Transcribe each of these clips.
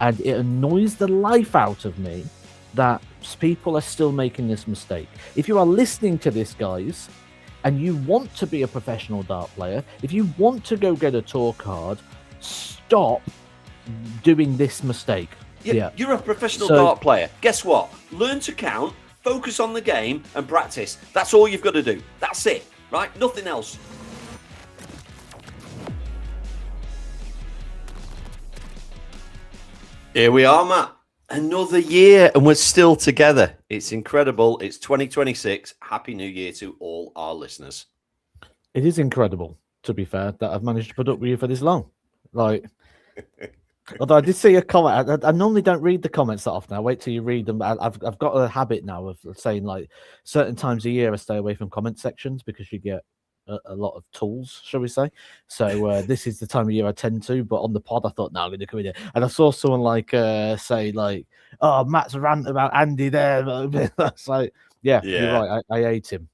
And it annoys the life out of me that people are still making this mistake. If you are listening to this, guys, and you want to be a professional dart player, if you want to go get a tour card, stop doing this mistake. You're a professional dart player. Guess what? Learn to count, focus on the game, and practice. That's all you've got to do. That's it, right? Nothing else. Here we are, Matt. Another year, and we're still together. It's incredible. It's 2026. Happy New Year to all our listeners. It is incredible, to be fair, that I've managed to put up with you for this long. Like, although I did see a comment. I normally don't read the comments that often. I wait till you read them. I've got a habit now of saying, like, certain times a year I stay away from comment sections because you get a lot of tools, shall we say. So this is the time of year I tend to, but on the pod I thought, no, I'm going to come in here. And I saw someone like say like, oh, Matt's rant about Andy there. That's like, yeah, you're right. I hate him.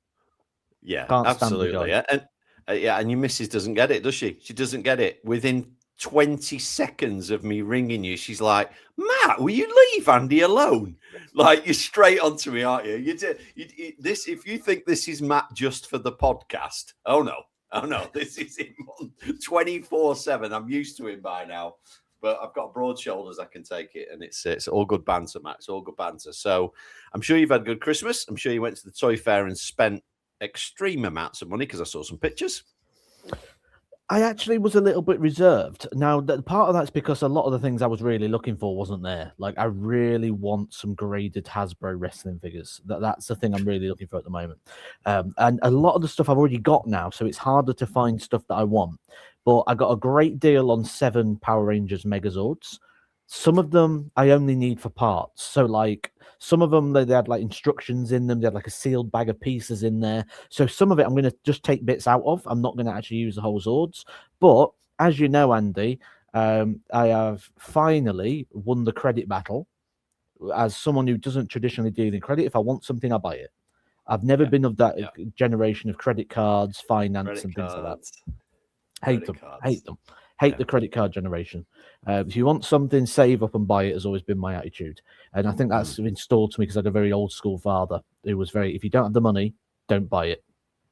Yeah, absolutely. And and your missus doesn't get it, does she? She doesn't get it. Within 20 seconds of me ringing you, she's like, Matt, will you leave Andy alone? Like, you're straight onto me, aren't you? This, if you think this is Matt just for the podcast, oh no, this is him 24/7. I'm used to him by now, but I've got broad shoulders. I can take it, and it's all good banter, Matt. It's all good banter. So I'm sure you've had a good Christmas. I'm sure you went to the toy fair and spent extreme amounts of money because I saw some pictures. I actually was a little bit reserved. Now, part of that's because a lot of the things I was really looking for wasn't there. Like, I really want some graded Hasbro wrestling figures. That's the thing I'm really looking for at the moment. And a lot of the stuff I've already got now, so it's harder to find stuff that I want. But I got a great deal on 7 Power Rangers Megazords. Some of them I only need for parts. So, like, some of them, they had, like, instructions in them. They had, like, a sealed bag of pieces in there. So some of it I'm going to just take bits out of. I'm not going to actually use the whole Zords. But, as you know, Andy, I have finally won the credit battle. As someone who doesn't traditionally deal in credit, if I want something, I buy it. I've never been of that generation of credit cards, finance, and things like that. Hate them. Hate the credit card generation. If you want something, save up and buy it has always been my attitude. And I think that's installed to me because I had a very old school father who was very, if you don't have the money, don't buy it.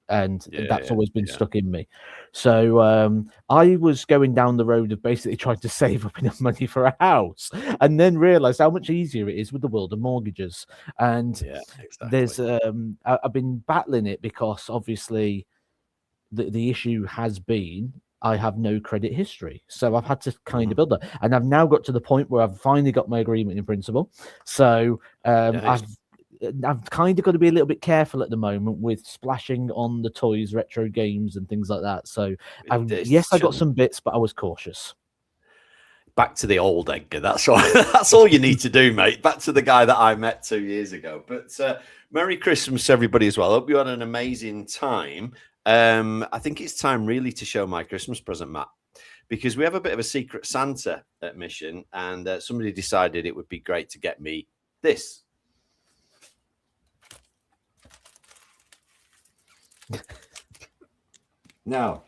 And that's always been stuck in me. So I was going down the road of basically trying to save up enough money for a house and then realized how much easier it is with the world of mortgages. And there's, I've been battling it because obviously the issue has been, I have no credit history. So I've had to kind of build that. And I've now got to the point where I've finally got my agreement in principle. So I've kind of got to be a little bit careful at the moment with splashing on the toys, retro games and things like that. So yes, I got some bits, but I was cautious. Back to the old Edgar. That's all. That's all you need to do, mate. Back to the guy that I met 2 years ago. But Merry Christmas to everybody as well. Hope you had an amazing time. I think it's time really to show my Christmas present, Matt, because we have a bit of a Secret Santa at Mission, and somebody decided it would be great to get me this. Now,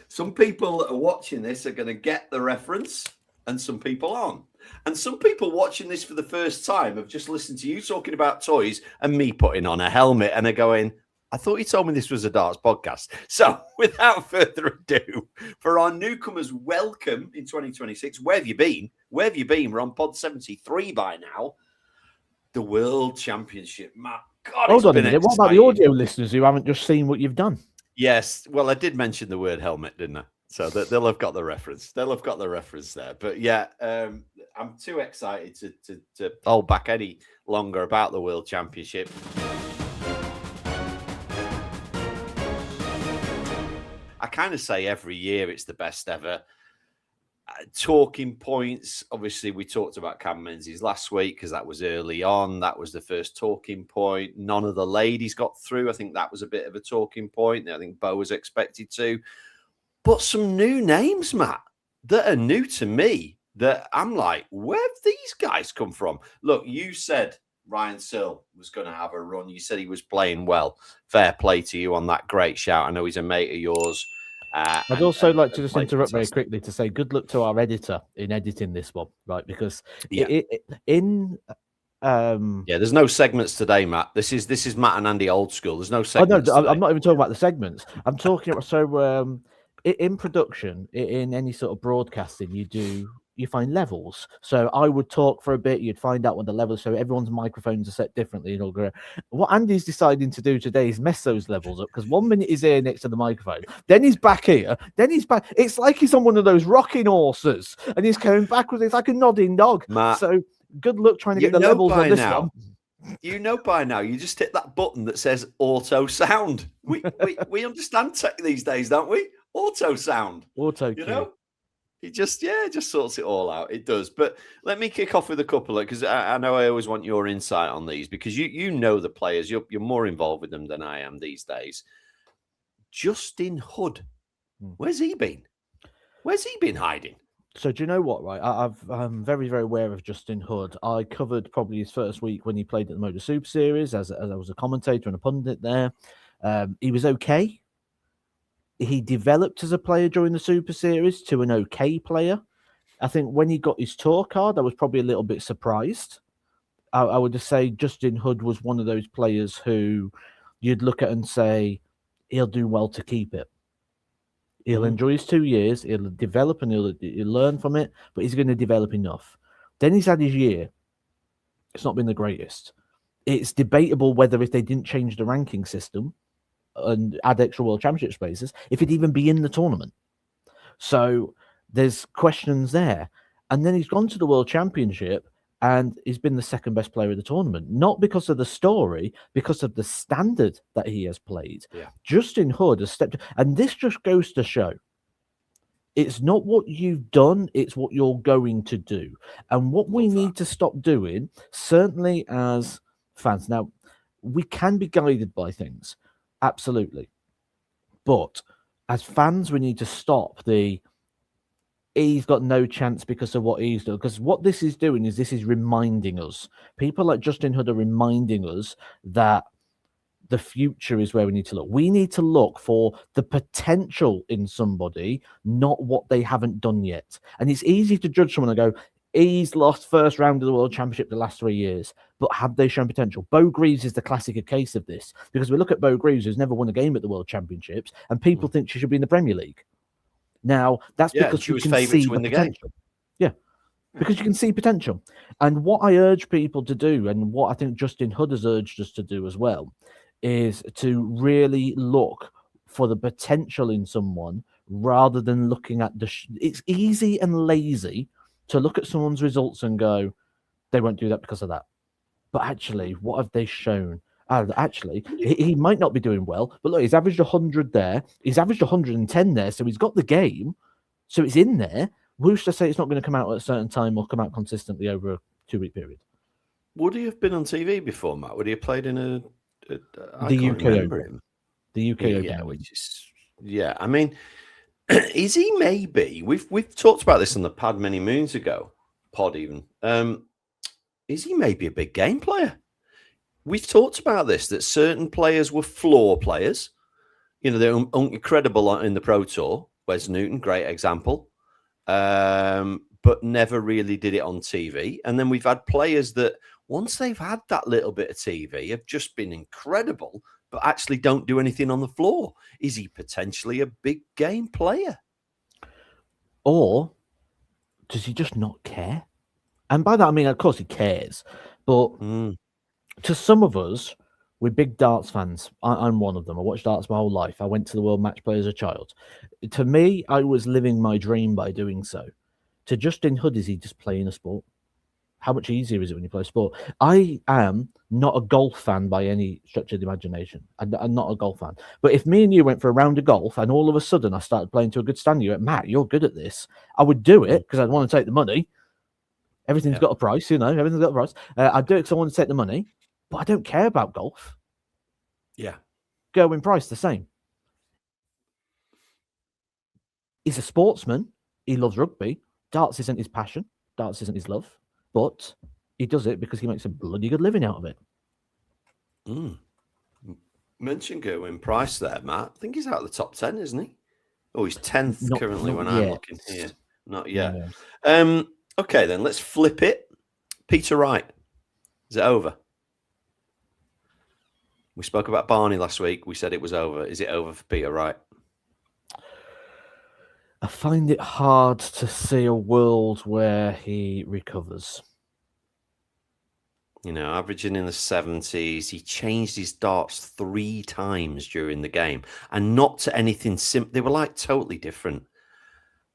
some people that are watching this are going to get the reference, and some people aren't. And some people watching this for the first time have just listened to you talking about toys and me putting on a helmet and are going, I thought you told me this was a darts podcast. So without further ado, for our newcomers, welcome in 2026. Where have you been? Where have you been? We're on pod 73 by now. The World Championship. Matt, God, hold on a minute. What about the audio listeners who haven't just seen what you've done? Yes. Well, I did mention the word helmet, didn't I? So they'll have got the reference. They'll have got the reference there. But yeah, I'm too excited to hold back any longer about the World Championship. I kind of say every year it's the best ever. Talking points. Obviously, we talked about Cam Menzies last week because that was early on. That was the first talking point. None of the ladies got through. I think that was a bit of a talking point. I think Bo was expected to. But some new names, Matt, that are new to me that I'm like, where have these guys come from? Look, you said Ryan Searle was going to have a run. You said he was playing well. Fair play to you on that great shout. I know he's a mate of yours. I'd also like to just interrupt very quickly to say good luck to our editor in editing this one, right? Because there's no segments today, Matt. This is Matt and Andy old school. There's no segments. Oh, no, I'm not even talking about the segments. I'm talking about in production, in any sort of broadcasting, you find levels. So I would talk for a bit, you'd find out what the levels, so everyone's microphones are set differently and all go. What Andy's deciding to do today is mess those levels up, because 1 minute he's here next to the microphone, then he's back here, then he's back. It's like he's on one of those rocking horses and he's going backwards. It's like a nodding dog. Matt, so good luck trying to get the levels on this one. You know by now, you just hit that button that says auto sound. We understand tech these days, don't we? Auto sound. Auto cue. You know? It just sorts it all out. It does. But let me kick off with a couple, because I know I always want your insight on these, because you know the players. You're more involved with them than I am these days. Justin Hood, where's he been? Where's he been hiding? So do you know what, right? I'm very, very aware of Justin Hood. I covered probably his first week when he played at the Motor Super Series as I was a commentator and a pundit there. He was okay. He developed as a player during the Super Series to an okay player. I think when he got his tour card, I was probably a little bit surprised. I would just say Justin Hood was one of those players who you'd look at and say, he'll do well to keep it. He'll enjoy his 2 years, he'll develop and he'll learn from it, but he's going to develop enough. Then he's had his year. It's not been the greatest. It's debatable whether if they didn't change the ranking system and add extra World Championship spaces, if he'd even be in the tournament. So there's questions there. And then he's gone to the World Championship and he's been the second best player of the tournament, not because of the story, because of the standard that he has played. Yeah. Justin Hood has stepped, and this just goes to show it's not what you've done, it's what you're going to do. And what we need to stop doing, certainly as fans. Now, we can be guided by things, absolutely. But as fans, we need to stop he's got no chance because of what he's done. Because what this is doing is this is reminding us. People like Justin Hood are reminding us that the future is where we need to look. We need to look for the potential in somebody, not what they haven't done yet. And it's easy to judge someone and go, he's lost first round of the World Championship the last 3 years, but have they shown potential? Bo Greaves is the classic case of this, because we look at Bo Greaves, who's never won a game at the World Championships, and people think she should be in the Premier League. Now, that's because you can see the potential. Yeah, because you can see potential. And what I urge people to do, and what I think Justin Hood has urged us to do as well, is to really look for the potential in someone rather than looking at it's easy and lazy to look at someone's results and go, they won't do that because of that. But actually, what have they shown? Actually, he might not be doing well, but look, he's averaged 100 there. He's averaged 110 there, so he's got the game. So it's in there. Who's to say it's not going to come out at a certain time or come out consistently over a 2-week period? Would he have been on TV before, Matt? Would he have played in the UK Open? The UK Open. Which is, I mean, is he maybe? We've talked about this on the pod many moons ago, even. Is he maybe a big game player? We've talked about this, that certain players were floor players. You know, they're incredible in the Pro Tour. Wes Newton, great example. But never really did it on TV. And then we've had players that, once they've had that little bit of TV, have just been incredible, but actually don't do anything on the floor. Is he potentially a big game player? Or does he just not care? And by that, I mean, of course he cares. But to some of us, we're big darts fans. I'm one of them. I watched darts my whole life. I went to the World Match Play as a child. To me, I was living my dream by doing so. To Justin Hood, is he just playing a sport? How much easier is it when you play sport? I am not a golf fan by any stretch of the imagination. I'm not a golf fan. But if me and you went for a round of golf and all of a sudden I started playing to a good standard, you went, Matt, you're good at this. I would do it because I'd want to take the money. Everything's got a price, everything's got a price. I'd do it because I want to take the money, but I don't care about golf. Yeah. Gerwyn Price, the same. He's a sportsman. He loves rugby. Darts isn't his passion. Darts isn't his love. But he does it because he makes a bloody good living out of it. Mention Gerwyn Price there, Matt. I think he's out of the top 10, isn't he? Oh, he's 10th currently when yet. I'm looking here. Not yet. Okay, then let's flip it. Peter Wright. Is it over? We spoke about Barney last week. We said it was over. Is it over for Peter Wright? I find it hard to see a world where he recovers. You know, averaging in the 70s. He changed his darts 3 times during the game, and not to anything simple. They were like totally different.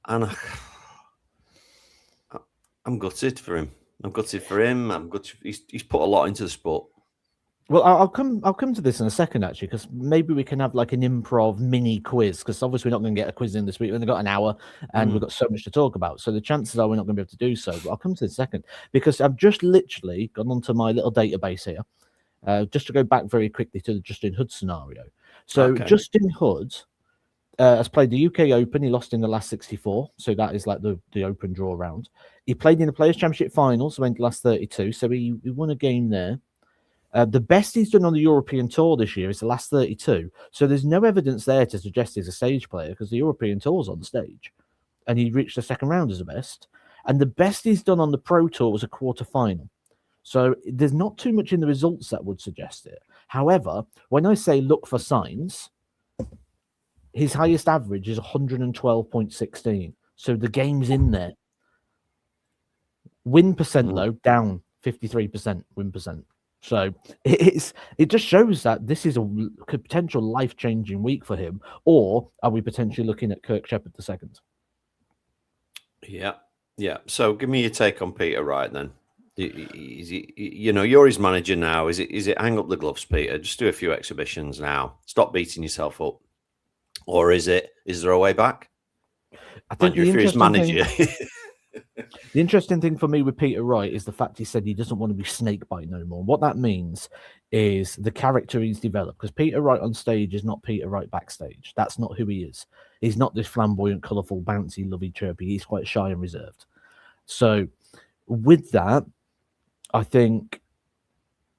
And I'm gutted for him. I'm gutted. He's put a lot into the sport. Well, I'll come to this in a second, actually, because maybe we can have like an improv mini quiz, because obviously we're not going to get a quiz in this week. We've only got an hour and we've got so much to talk about. So the chances are we're not going to be able to do so. But I'll come to this second, because I've just literally gone onto my little database here, just to go back very quickly to the Justin Hood scenario. So Justin Hood has played the UK Open. He lost in the last 64. So that is like the open draw round. He played in the Players' Championship finals, went to the last 32. So he won a game there. The best he's done on the European Tour this year is the last 32. So there's no evidence there to suggest he's a stage player, because the European Tour's on the stage. And he reached the second round as the best. And the best he's done on the Pro Tour was a quarter-final. So there's not too much in the results that would suggest it. However, when I say look for signs, his highest average is 112.16. So the game's in there. Win percent, though, down 53% win percent. So it just shows that this is a potential life-changing week for him. Or are we potentially looking at Kirk Shepherd II? Yeah. So give me your take on Peter Wright then. You know, you're his manager now. Is it hang up the gloves, Peter? Just do a few exhibitions now. Stop beating yourself up. Or is there a way back? I think if you're his manager. The interesting thing for me with Peter Wright is the fact he said he doesn't want to be snakebite no more. What that means is the character he's developed, because Peter Wright on stage is not Peter Wright backstage. That's not who he is. He's not this flamboyant, colourful, bouncy, lovey, chirpy. He's quite shy and reserved. So with that, I think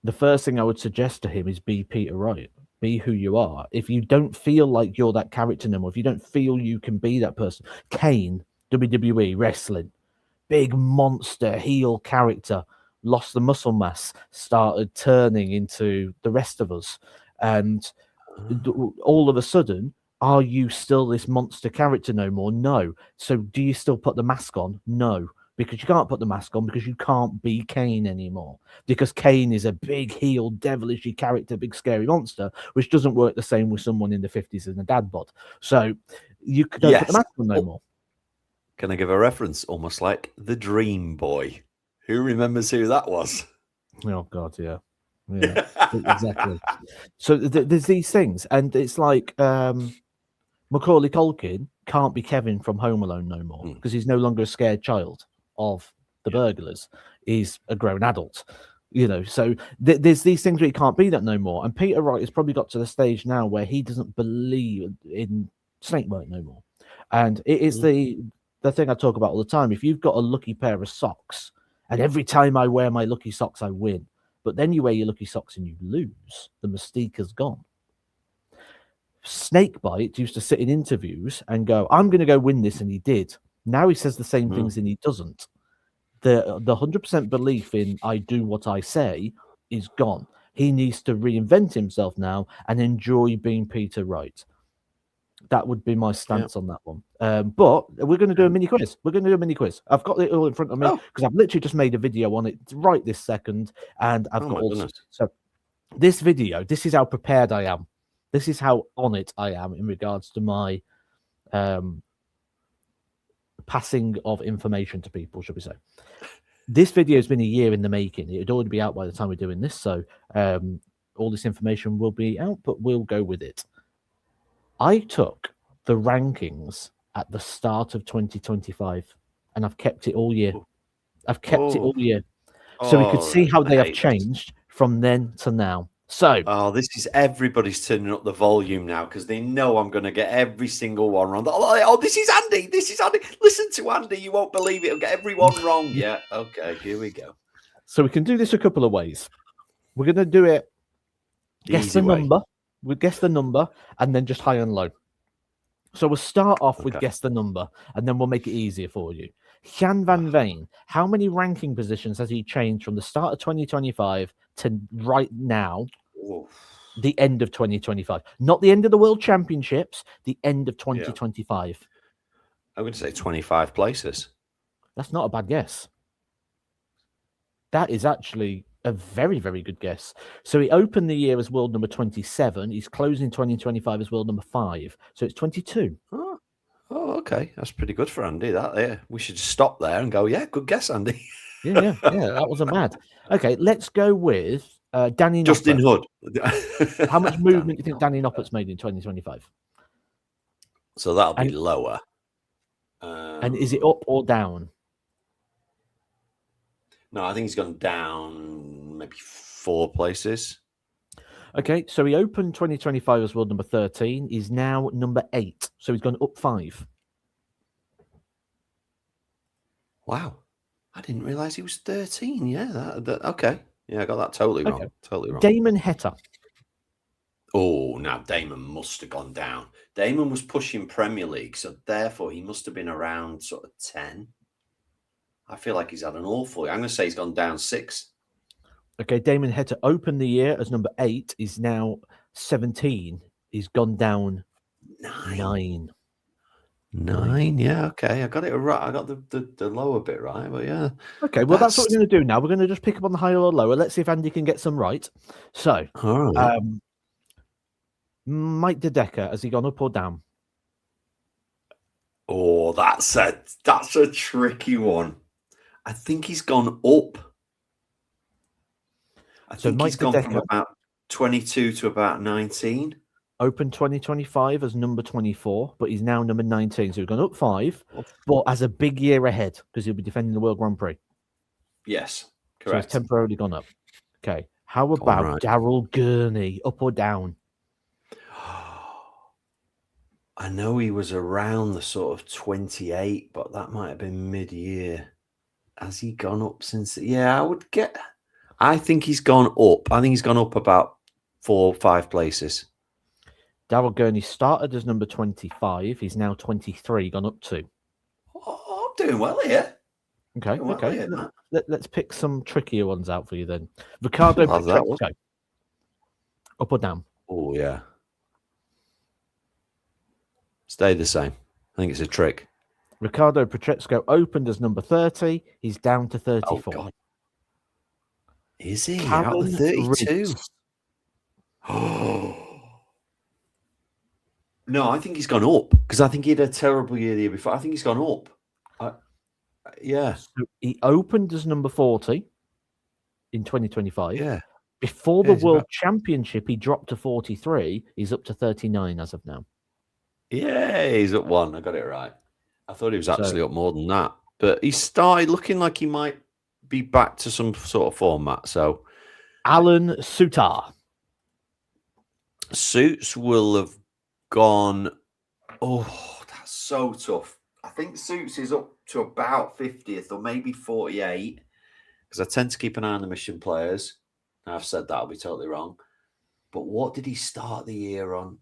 the first thing I would suggest to him is be Peter Wright. Be who you are. If you don't feel like you're that character no more, if you don't feel you can be that person, Kane, WWE, wrestling, big monster heel character, lost the muscle mass, started turning into the rest of us. And all of a sudden, are you still this monster character no more? No. So do you still put the mask on? No. Because you can't put the mask on, because you can't be Kane anymore. Because Kane is a big heel, devilish character, big scary monster, which doesn't work the same with someone in the 50s in a dad bod. So you don't put the mask on no more. Can I give a reference? Almost like the Dream Boy. Who remembers who that was? Oh, God, yeah. Exactly. So there's these things. And it's like Macaulay Culkin can't be Kevin from Home Alone no more, because he's no longer a scared child of the burglars. He's a grown adult. You know, so there's these things where he can't be that no more. And Peter Wright has probably got to the stage now where he doesn't believe in snakebite no more. And it is the thing I talk about all the time. If you've got a lucky pair of socks, and every time I wear my lucky socks, I win, but then you wear your lucky socks and you lose, the mystique has gone. Snakebite used to sit in interviews and go, I'm going to go win this, and he did. Now he says the same things and he doesn't. The 100% belief in I do what I say is gone. He needs to reinvent himself now and enjoy being Peter Wright. That would be my stance on that one. But we're going to do a mini quiz. I've got it all in front of me because I've literally just made a video on it right this second. And I've got all this. So this video, this is how prepared I am. This is how on it I am in regards to my passing of information to people, should we say. This video has been a year in the making. It would already be out by the time we're doing this. So all this information will be out, but we'll go with it. I took the rankings at the start of 2025, and I've kept it all year. So we could see how they have changed from then to now. So, this is everybody's turning up the volume now because they know I'm going to get every single one wrong. Oh, this is Andy. Listen to Andy. You won't believe it. He'll get everyone wrong. Yeah. Okay. Here we go. So we can do this a couple of ways. We're going to do it. Guess the number. We guess the number and then just high and low. So we'll start off with guess the number, and then we'll make it easier for you. Jan van Veen, how many ranking positions has he changed from the start of 2025 to right now, the end of 2025? Not the end of the World Championships, the end of 2025. Yeah. I'm going to say 25 places. That's not a bad guess. That is actually a very, very good guess. So he opened the year as world number 27. He's closing 2025 as world number 5. So it's 22. Oh, okay. That's pretty good for Andy. We should stop there and go, yeah, good guess, Andy. Yeah, that wasn't bad. Okay, let's go with Danny Noppert. Justin Hood. How much movement do you think Danny Noppert's made in 2025? So that'll be lower. And is it up or down? No, I think he's gone down maybe 4 places. Okay, so he opened 2025 as world number 13. He's now number 8. So he's gone up 5. Wow. I didn't realize he was 13. Yeah, okay. Yeah, I got that totally wrong. Totally wrong. Damon Heta. Oh, now Damon must have gone down. Damon was pushing Premier League, so therefore he must have been around sort of 10. I feel like he's had an awful... I'm going to say he's gone down 6. Okay, Damon Heta opened the year as number 8. He's now 17. He's gone down 9. 9, yeah, okay. I got it right. I got the lower bit right, but yeah. Okay, well, that's what we're going to do now. We're going to just pick up on the higher or lower. Let's see if Andy can get some right. So, all right. Mike De Decker, has he gone up or down? Oh, that's a tricky one. I think he's gone up. I think he's gone from about 22 to about 19. Opened 2025 as number 24, but he's now number 19. So he's gone up 5, but has a big year ahead because he'll be defending the World Grand Prix. Yes, correct. So he's temporarily gone up. Okay. How about Daryl Gurney, up or down? I know he was around the sort of 28, but that might have been mid-year. Has he gone up since? Yeah, I think he's gone up. I think he's gone up about 4 or 5 places. Daryl Gurney started as number 25. He's now 23, gone up 2. Oh, I'm doing well here. Okay. Let's pick some trickier ones out for you then. Ricardo Pacheco. Up or down? Oh, yeah. Stay the same. I think it's a trick. Ricardo Pacheco opened as number 30. He's down to 34. Oh, God. Is he? Out of 32? Oh. No, I think he's gone up because I think he had a terrible year the year before. I think he's gone up. Yeah. So he opened as number 40 in 2025. Yeah. Before the World Championship, he dropped to 43. He's up to 39 as of now. Yeah, he's up 1. I got it right. I thought he was actually up more than that. But he started looking like he might be back to some sort of format. So, Alan Sutar. Suits will have gone. Oh, that's so tough. I think Suits is up to about 50th or maybe 48 because I tend to keep an eye on the mission players. Now, I've said that, I'll be totally wrong. But what did he start the year on?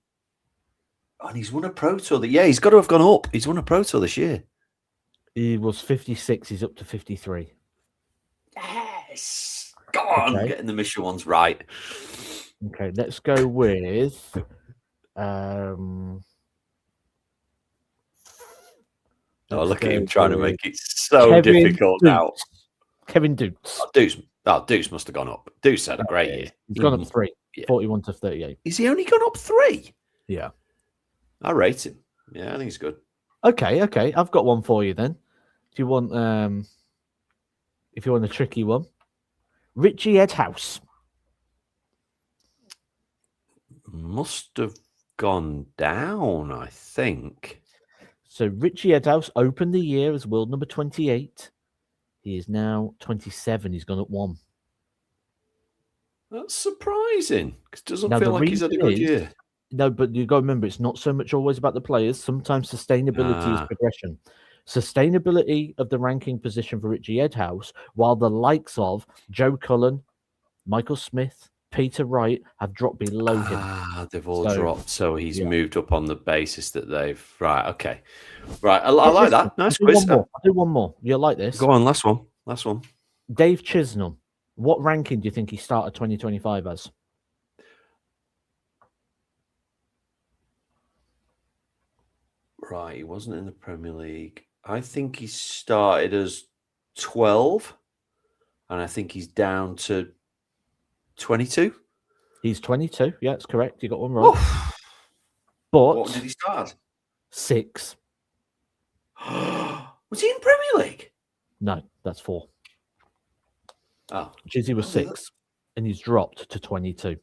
And he's won a Pro Tour. Yeah, he's got to have gone up. He's won a Pro Tour this year. He was 56. He's up to 53. Yes. Go on, getting the mission ones right. Okay, let's go with... look at him trying to make it so difficult now. Kevin Dukes. Dukes must have gone up. Dukes had a great year. He's gone up 3, 41 to 38. Is he only gone up 3? Yeah. I rate him. Yeah, I think he's good. Okay. I've got one for you then. If you want a tricky one. Richie Edhouse. Must have gone down, I think. So Richie Edhouse opened the year as world number 28. He is now 27. He's gone up 1. That's surprising. It doesn't feel like he's had a good year. No, but you've got to remember, it's not so much always about the players. Sometimes sustainability is progression. Sustainability of the ranking position for Richie Edhouse, while the likes of Joe Cullen, Michael Smith, Peter Wright have dropped below him. They've all dropped, so he's moved up on the basis that they've... Right, okay. Right, I like that. Nice quiz. I'll do one more. You'll like this. Go on, last one. Dave Chisholm. What ranking do you think he started 2025 as? Right, he wasn't in the Premier League. I think he started as 12, and I think he's down to 22. He's 22. Yeah, that's correct. You got one right. But what did he start? 6. Was he in Premier League? No, that's 4. Oh, Chizzy was 6, and he's dropped to 22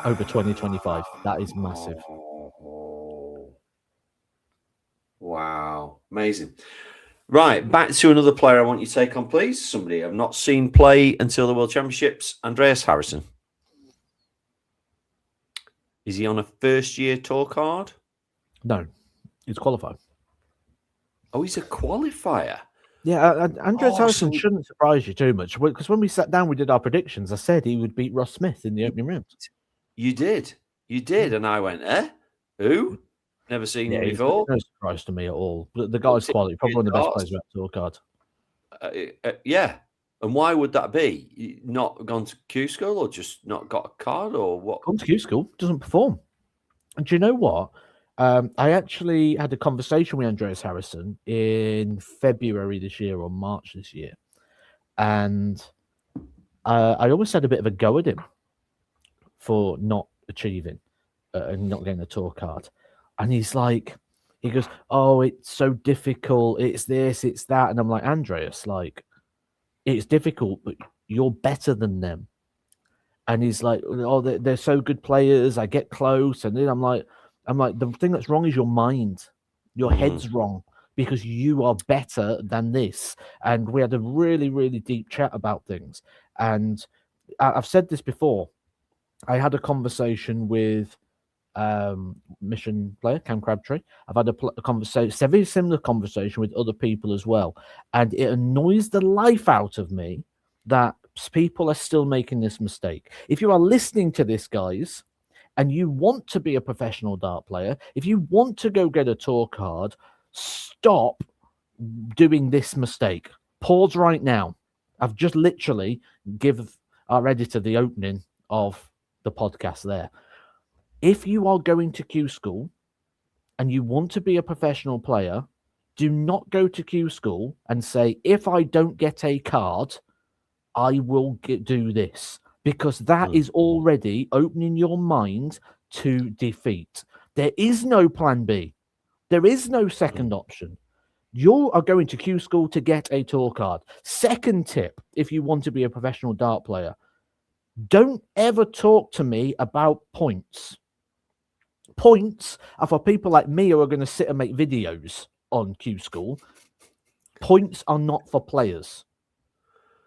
over 2025. That is massive. Wow, amazing. Right, back to another player I want you to take on, please. Somebody I've not seen play until the World Championships, Andreas Harrison. Is he on a first-year tour card? No, he's qualified. Oh, he's a qualifier. Yeah, Andreas Harrison shouldn't surprise you too much, because when we sat down, we did our predictions. I said he would beat Ross Smith in the opening round. You did, and I went, who? Never seen him before. No surprise to me at all. The guy's quality, probably one of the best players at tour card. Yeah, and why would that be? Not gone to Q school, or just not got a card, or what? Gone to Q school, doesn't perform. And do you know what? I actually had a conversation with Andreas Harrison in February this year or March this year, and I always had a bit of a go at him for not achieving and not getting a tour card. And he goes, oh, it's so difficult. It's this, it's that. And I'm like, Andreas, it's difficult, but you're better than them. And he's like, oh, they're so good players. I get close. And then I'm like, the thing that's wrong is your mind. Your head's wrong because you are better than this. And we had a really, really deep chat about things. And I've said this before. I had a conversation with Mission player Cam Crabtree. I've had a conversation, a very similar conversation with other people as well, and it annoys the life out of me that people are still making this mistake. If you are listening to this, guys, and you want to be a professional dart player, if you want to go get a tour card, stop doing this mistake. Pause right now. I've just literally give our editor the opening of the podcast there. If you are going to Q school and you want to be a professional player, do not go to Q school and say, if I don't get a card, I will do this. Because that is already opening your mind to defeat. There is no plan B. There is no second option. You are going to Q school to get a tour card. Second tip, if you want to be a professional dart player, don't ever talk to me about points. Points are for people like me who are going to sit and make videos on Q School. Points are not for players.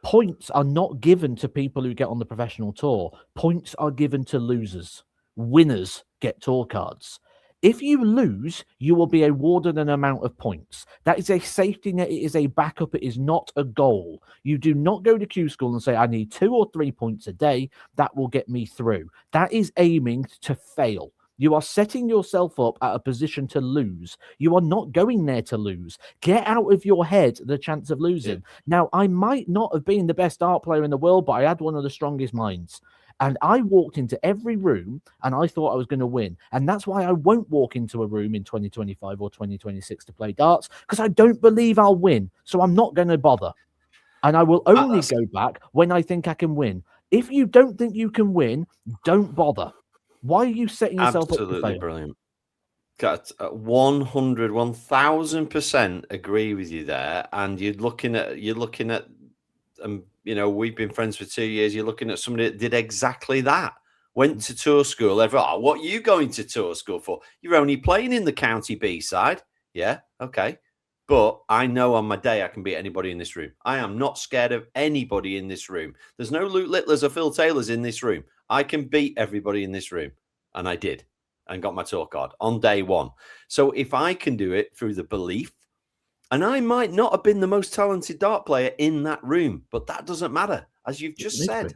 Points are not given to people who get on the professional tour. Points are given to losers. Winners get tour cards. If you lose, you will be awarded an amount of points. That is a safety net. It is a backup. It is not a goal. You do not go to Q School and say, I need 2 or 3 points a day. That will get me through. That is aiming to fail. You are setting yourself up at a position to lose. You are not going there to lose. Get out of your head the chance of losing. Yeah. Now, I might not have been the best art player in the world, but I had one of the strongest minds. And I walked into every room and I thought I was going to win. And that's why I won't walk into a room in 2025 or 2026 to play darts, because I don't believe I'll win. So I'm not going to bother. And I will only go back when I think I can win. If you don't think you can win, don't bother. Why are you setting yourself up to fail? Absolutely brilliant. Got 100, 1000% agree with you there. And you're looking at, you know, we've been friends for 2 years. You're looking at somebody that did exactly that. Went to tour school. Everyone, what are you going to tour school for? You're only playing in the County B side. Yeah, okay. But I know on my day I can beat anybody in this room. I am not scared of anybody in this room. There's no Luke Littlers or Phil Taylors in this room. I can beat everybody in this room. And I did. And got my tour card on day one. So if I can do it through the belief, and I might not have been the most talented dart player in that room, but that doesn't matter. As you've just said,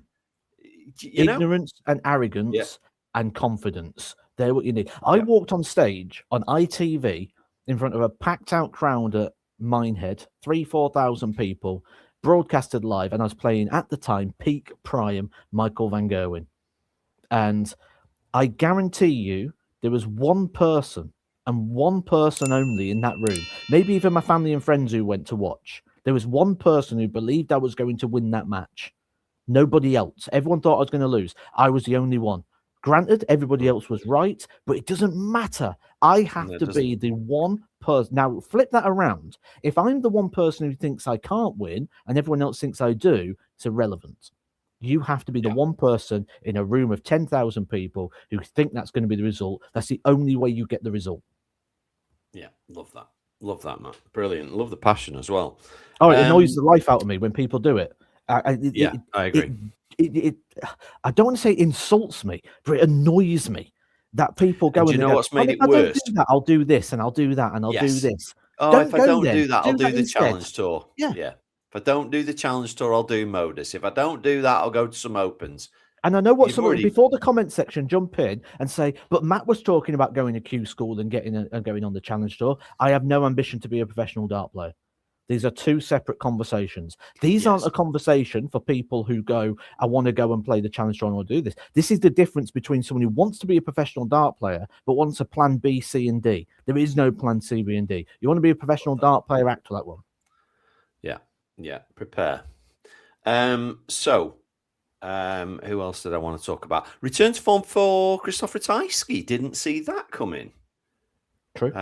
Ignorance and arrogance and confidence. They're what you need. I walked on stage on ITV in front of a packed out crowd at Minehead, 4,000 people, broadcasted live, and I was playing at the time peak prime Michael Van Gerwen. And I guarantee you there was one person and one person only in that room, maybe even my family and friends who went to watch. There was one person who believed I was going to win that match. Nobody else. Everyone thought I was going to lose. I was the only one. Granted, everybody else was right, but it doesn't matter. I have to be the one person. Now, flip that around. If I'm the one person who thinks I can't win and everyone else thinks I do, it's irrelevant. You have to be the one person in a room of 10,000 people who think that's going to be the result. That's the only way you get the result. Yeah, love that. Love that, Matt. Brilliant. Love the passion as well. Oh, it annoys the life out of me when people do it. I agree. I don't want to say it insults me, but it annoys me that people go and and you know what's made it worse? I don't do that, I'll do this and I'll do that and I'll do this. Oh, if I don't do that, I'll do the challenge tour. Yeah. If I don't do the challenge tour, I'll do Modus. If I don't do that, I'll go to some opens. And I know what before the comment section jump in and say, but Matt was talking about going to Q school and going on the challenge tour. I have no ambition to be a professional dart player. These are two separate conversations. These aren't a conversation for people who go, I want to go and play the challenge tour and I want to do this. This is the difference between someone who wants to be a professional dart player, but wants a plan B, C, and D. There is no plan C, B, and D. You want to be a professional dart player, act for that one. Yeah. Prepare. So who else did I want to talk about? Return to form for Krzysztof Ratajski. Didn't see that coming. True.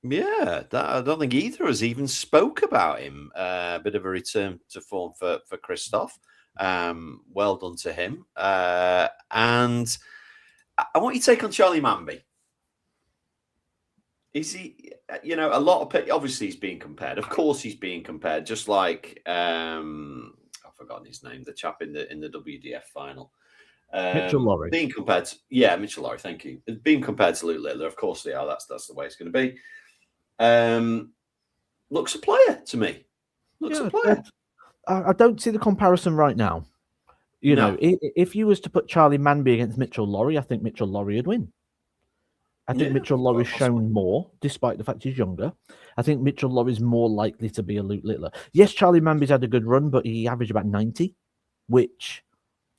Yeah, I don't think either of us even spoke about him. A bit of a return to form for Krzysztof. Well done to him. And I want your take on Charlie Manby. Is he, a lot of people, obviously he's being compared. Of course he's being compared, just like, I've forgotten his name, the chap in the WDF final. Mitchell Lawrie. Being compared to, Mitchell Lawrie, thank you. Being compared to Luke Littler, of course they are. That's the way it's going to be. Looks a player to me. Looks a player. I don't see the comparison right now. If you was to put Charlie Manby against Mitchell Lawrie, I think Mitchell Lawrie would win. I think Mitchell Lawrie's shown more, despite the fact he's younger. I think Mitchell Lawrie's more likely to be a Luke Littler. Yes, Charlie Manby's had a good run, but he averaged about 90, which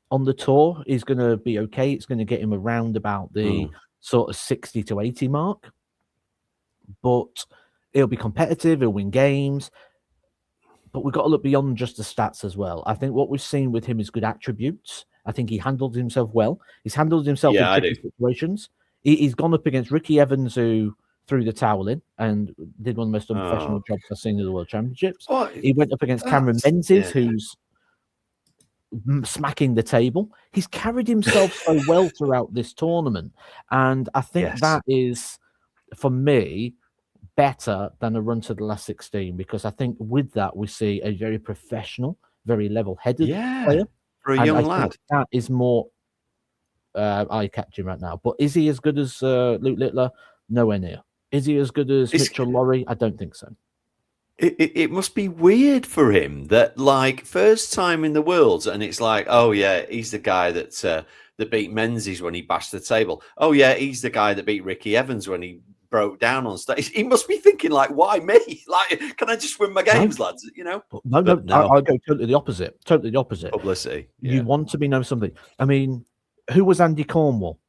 on the tour is going to be okay. It's going to get him around about the sort of 60 to 80 mark. But it'll be competitive. He'll win games. But we've got to look beyond just the stats as well. I think what we've seen with him is good attributes. I think he handled himself well. He's handled himself in tricky situations. He's gone up against Ricky Evans, who threw the towel in and did one of the most unprofessional jobs I've seen in the World Championships. He went up against Cameron Menzies, who's smacking the table. He's carried himself so well throughout this tournament. And I think that is, for me, better than a run to the last 16, because I think with that we see a very professional, very level-headed player. For a young lad. That is more eye-catching right now. But is he as good as Luke Littler? Nowhere near. Is he as good as Mitchell Lawrie? I don't think so. It must be weird for him that, like, first time in the Worlds, and it's like, oh yeah, he's the guy that beat Menzies when he bashed the table. Oh yeah, he's the guy that beat Ricky Evans when he broke down on stage. He must be thinking, like, why me? Like, can I just win my games, lads? No. I'll go totally the opposite. Totally the opposite. Publicity. You want to be known something. I mean, who was Andy Cornwall?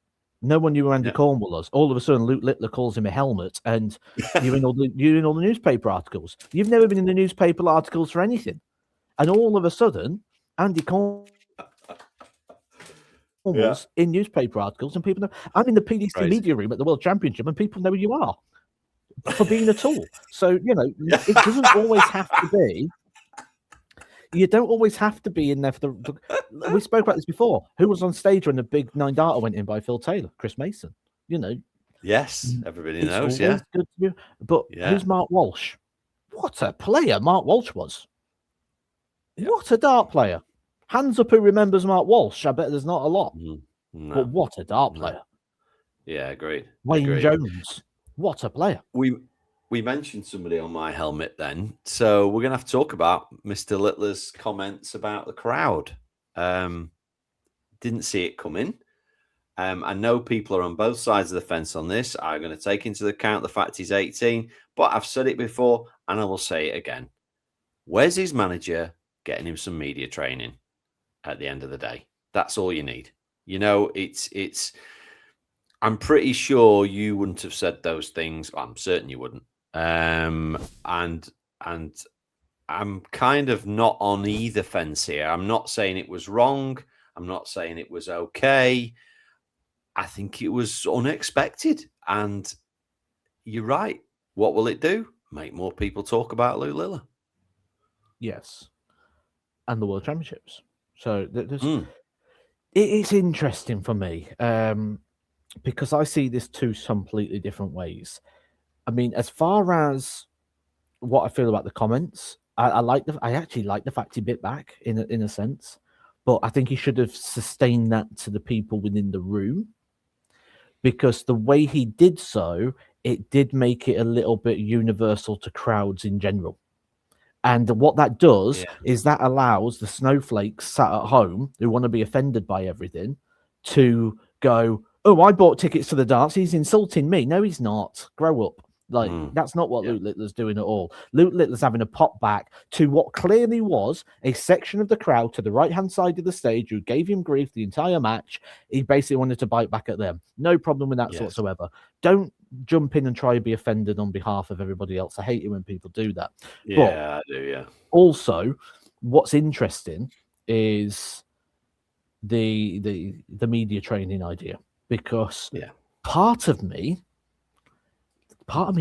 No one knew who Andy Cornwall was. All of a sudden, Luke Littler calls him a helmet, and you're in all the newspaper articles. You've never been in the newspaper articles for anything, and all of a sudden, Andy Cornwall's in newspaper articles, and people know. I'm in the PDC media room at the World Championship, and people know who you are for being a tool. So it doesn't always have to be. You don't always have to be in there for the. We spoke about this before. Who was on stage when the big 9-darter went in by Phil Taylor? Chris Mason. Yes, everybody knows. Yeah, good to be, but who's Mark Walsh? What a player Mark Walsh was! What a dart player! Hands up, who remembers Mark Walsh? I bet there's not a lot. No. But what a dart player! Yeah, agreed. Wayne Jones. What a player! We mentioned somebody on my helmet then, so we're going to have to talk about Mr. Littler's comments about the crowd. Didn't see it coming. I know people are on both sides of the fence on this. I'm going to take into account the fact he's 18, but I've said it before and I will say it again. Where's his manager getting him some media training at the end of the day? That's all you need. You know, it's I'm pretty sure you wouldn't have said those things. I'm certain you wouldn't. And I'm kind of not on either fence here. I'm not saying it was wrong. I'm not saying it was okay. I think it was unexpected. And you're right. What will it do? Make more people talk about Luke Littler. Yes. And the World Championships. So it's interesting for me because I see this two completely different ways. I mean, as far as what I feel about the comments, I actually like the fact he bit back in a sense, but I think he should have sustained that to the people within the room, because the way he did so, it did make it a little bit universal to crowds in general. And what that does is that allows the snowflakes sat at home who want to be offended by everything to go, oh, I bought tickets to the darts. He's insulting me. No, he's not. Grow up. Like, that's not what Luke Littler's doing at all. Luke Littler's having a pop back to what clearly was a section of the crowd to the right-hand side of the stage who gave him grief the entire match. He basically wanted to bite back at them. No problem with that whatsoever. Don't jump in and try to be offended on behalf of everybody else. I hate it when people do that. Yeah, I do, yeah. Also, what's interesting is the media training idea, because part of me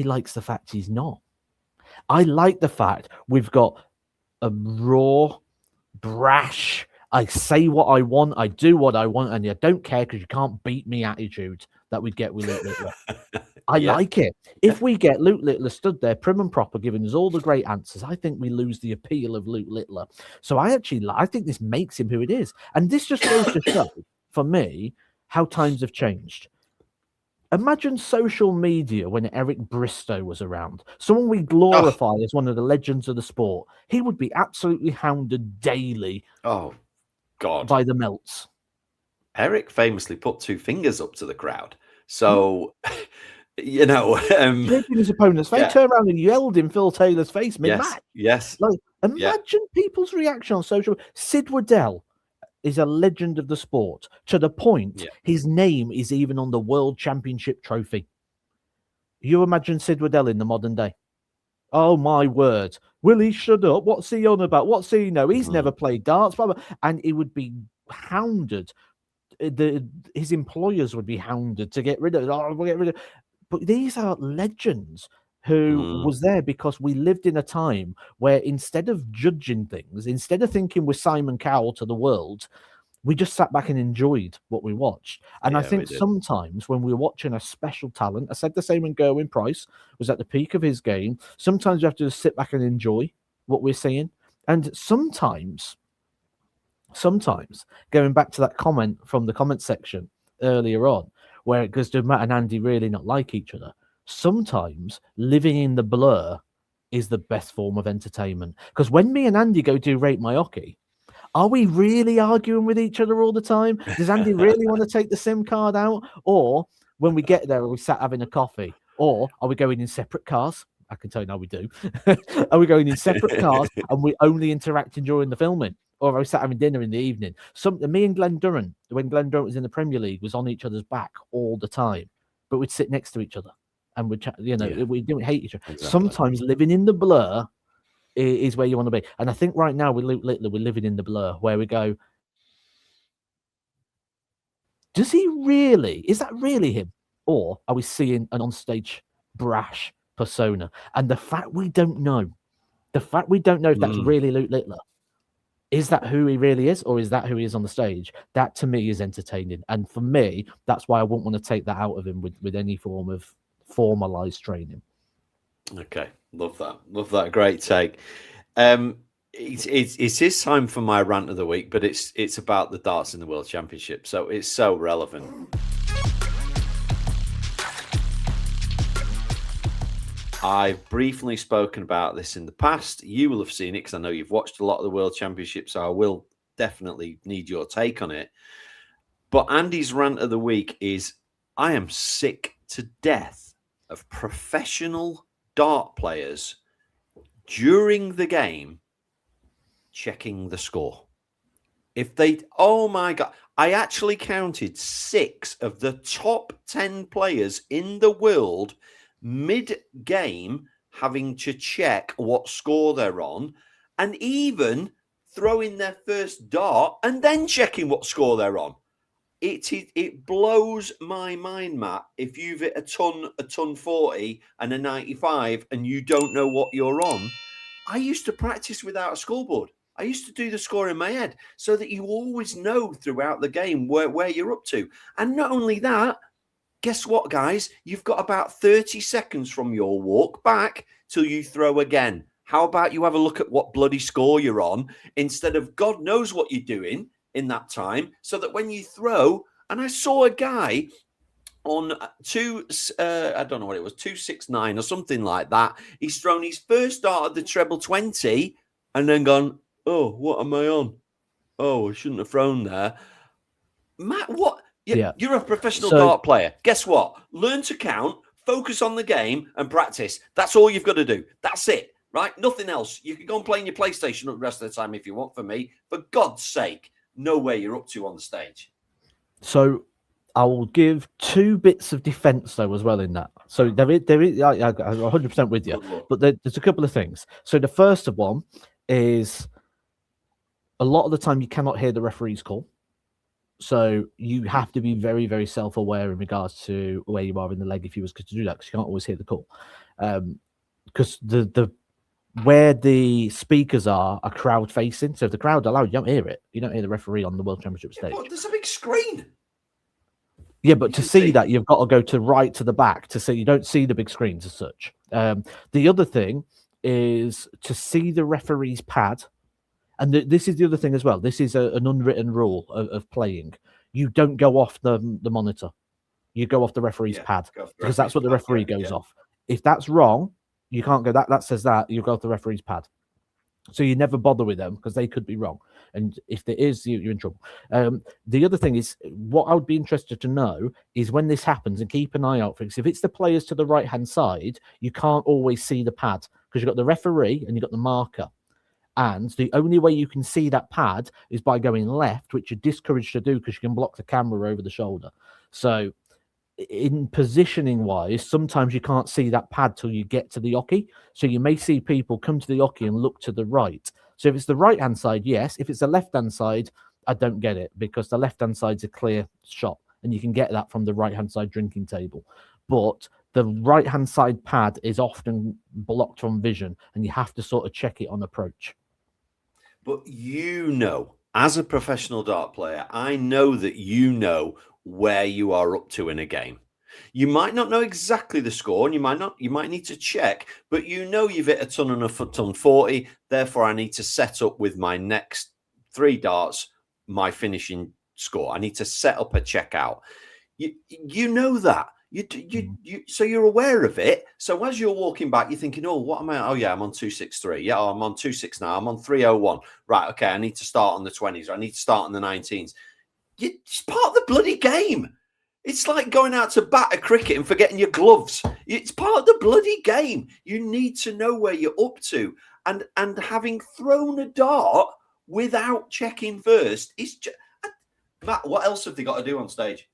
likes the fact he's not. I like the fact we've got a raw, brash, I say what I want, I do what I want, and I don't care because you can't beat me attitude that we'd get with Luke Littler. I like it. If we get Luke Littler stood there prim and proper, giving us all the great answers, I think we lose the appeal of Luke Littler. So I think this makes him who it is. And this just goes to show, for me, how times have changed. Imagine social media when Eric Bristow was around. Someone we glorify as one of the legends of the sport. He would be absolutely hounded daily. Oh, God. By the melts. Eric famously put two fingers up to the crowd. So, you know. Gripping his opponent's face, turned around and yelled in Phil Taylor's face mid-match. Yes. Like, imagine people's reaction on social media. Sid Waddell is a legend of the sport to the point his name is even on the World Championship trophy. You imagine Sid Waddell in the modern day. Oh, my word. Will he shut up? What's he on about? What's he know? He's never played darts. Blah, blah. And he would be hounded. His employers would be hounded to get rid of it. Oh, we'll get rid of it. But these are legends who was there because we lived in a time where instead of judging things, instead of thinking we're Simon Cowell to the world, we just sat back and enjoyed what we watched. And I think sometimes when we're watching a special talent, I said the same when Gerwyn Price was at the peak of his game, sometimes you have to just sit back and enjoy what we're seeing. And sometimes, going back to that comment from the comment section earlier on, where it goes, do Matt and Andy really not like each other? Sometimes living in the blur is the best form of entertainment. Because when me and Andy go do Rate My Hockey, are we really arguing with each other all the time? Does Andy really want to take the SIM card out? Or when we get there, are we sat having a coffee? Or are we going in separate cars? I can tell you now we do. Are we going in separate cars and we only interacting during the filming? Or are we sat having dinner in the evening? Me and Glenn Durant, when Glenn Durant was in the Premier League, was on each other's back all the time. But we'd sit next to each other. And we didn't hate each other. Exactly. Sometimes living in the blur is where you want to be. And I think right now with Luke Littler, we're living in the blur where we go, is that really him? Or are we seeing an onstage brash persona? And the fact we don't know if that's really Luke Littler, is that who he really is, or is that who he is on the stage? That to me is entertaining. And for me, that's why I wouldn't want to take that out of him with any form of formalized training. Okay, love that. Great take. It's his time for my rant of the week, but it's about the darts in the World Championship, so it's so relevant. I've briefly spoken about this in the past. You will have seen it because I know you've watched a lot of the World Championship, so I will definitely need your take on it. But Andy's rant of the week is, I am sick to death of professional dart players during the game checking the score. If they, oh my God, I actually counted 6 of the top 10 players in the world mid-game having to check what score they're on, and even throwing their first dart and then checking what score they're on. It blows my mind, Matt. If you've hit a ton 40 and a 95 and you don't know what you're on, I used to practice without a scoreboard. I used to do the score in my head so that you always know throughout the game where you're up to. And not only that, guess what, guys? You've got about 30 seconds from your walk back till you throw again. How about you have a look at what bloody score you're on instead of God knows what you're doing in that time, so that when you throw, and I saw a guy on I don't know what it was, 269 or something like that. He's thrown his first dart at the treble 20 and then gone, oh, what am I on? Oh, I shouldn't have thrown there. Matt, what? You're a professional dart player. Guess what? Learn to count, focus on the game, and practice. That's all you've got to do. That's it, right? Nothing else. You can go and play in your PlayStation the rest of the time if you want. For me, for God's sake, know where you're up to on the stage. So I will give 2 bits of defense though as well in that. So there is I'm 100% with you, but there's a couple of things. So the first of one is a lot of the time you cannot hear the referee's call. So you have to be very, very self-aware in regards to where you are in the leg if you was to do that, because you can't always hear the call. Because the where the speakers are crowd facing. So if the crowd are loud, you don't hear it. You don't hear the referee on the World Championship stage. But there's a big screen. Yeah, but to see that, you've got to go to the back to see. You don't see the big screens as such. The other thing is to see the referee's pad. And this is the other thing as well. This is an unwritten rule of playing. You don't go off the monitor. You go off the referee's pad, because that's what the referee goes off. If that's wrong, you can't go. That says that you go off the referee's pad. So you never bother with them because they could be wrong. And if there is, you're in trouble. The other thing is, what I would be interested to know is when this happens, and keep an eye out for it. If it's the players to the right-hand side, you can't always see the pad because you've got the referee and you've got the marker. And the only way you can see that pad is by going left, which you're discouraged to do because you can block the camera over the shoulder. So in positioning wise, sometimes you can't see that pad till you get to the oche. So you may see people come to the oche and look to the right. So if it's the right hand side, yes. If it's the left hand side, I don't get it, because the left hand side's a clear shot and you can get that from the right hand side drinking table. But the right hand side pad is often blocked from vision and you have to sort of check it on approach. But as a professional dart player, I know that you know where you are up to in a game. You might not know exactly the score, and you might need to check, but you've hit a ton and a ton 40. Therefore, I need to set up with my next 3 darts my finishing score. I need to set up a checkout. You know that. So you're aware of it. So as you're walking back, you're thinking, oh, what am I? Oh, yeah, I'm on 263. Yeah, I'm on 26 now. I'm on 301. Right, okay, I need to start on the 20s. Or I need to start on the 19s. It's part of the bloody game. It's like going out to bat at cricket and forgetting your gloves. It's part of the bloody game. You need to know where you're up to. And having thrown a dart without checking first, is just... Matt, what else have they got to do on stage?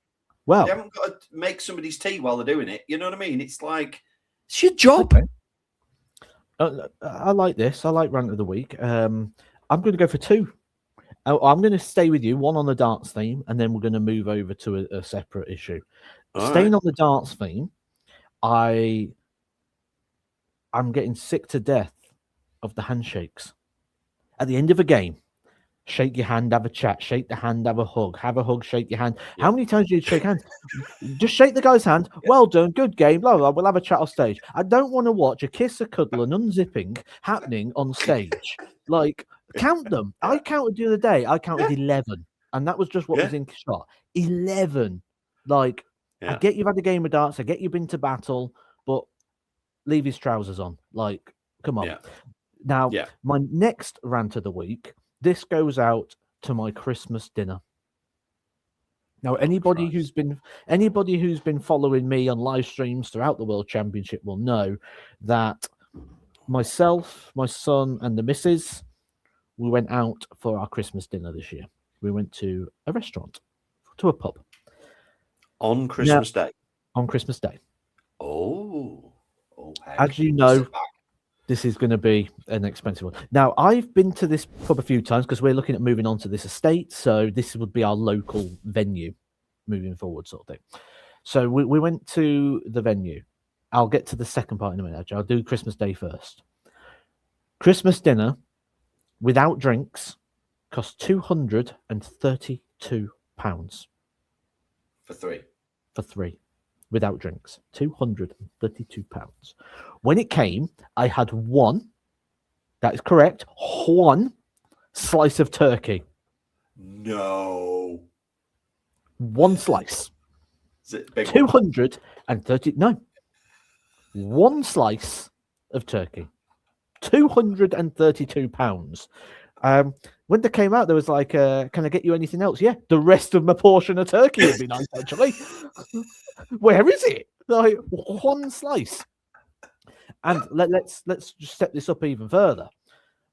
Well, they haven't got to make somebody's tea while they're doing it. You know what I mean? It's like, it's your job. Okay. I like this. I like rant of the week. I'm going to go for 2. I'm going to stay with you, one on the darts theme, and then we're going to move over to a separate issue. Staying on the darts theme, I'm getting sick to death of the handshakes. At the end of a game, shake your hand, have a chat, shake the hand, have a hug, shake your hand. Yeah. How many times do you shake hands? Just shake the guy's hand. Yeah. Well done, good game, blah, blah, blah. We'll have a chat off stage. I don't want to watch a kiss, a cuddle, and unzipping happening on stage. Like, count them. Yeah. I counted the other day. I counted 11, and that was just what was in shot. 11. Like, I get you've had a game of darts. I get you've been to battle, but leave his trousers on. Like, come on. Yeah. Now, my next rant of the week, this goes out to my Christmas dinner. Now, anybody who's been following me on live streams throughout the World Championship will know that myself, my son, and the missus, we went out for our Christmas dinner this year. We went to a restaurant, to a pub. On Christmas Day? On Christmas Day. Oh, as you know, this is going to be an expensive one. Now, I've been to this pub a few times because we're looking at moving on to this estate. So this would be our local venue moving forward, sort of thing. So we went to the venue. I'll get to the second part in a minute. I'll do Christmas Day first. Christmas dinner without drinks cost £232 for three. For three, without drinks, £232. When it came, I had one. That is correct. One slice of turkey. No. One slice. Is it big? 230. No. One slice of turkey. £232. When they came out, there was like, can I get you anything else? Yeah, the rest of my portion of turkey would be nice, actually. Where is it? Like one slice. And let's just step this up even further.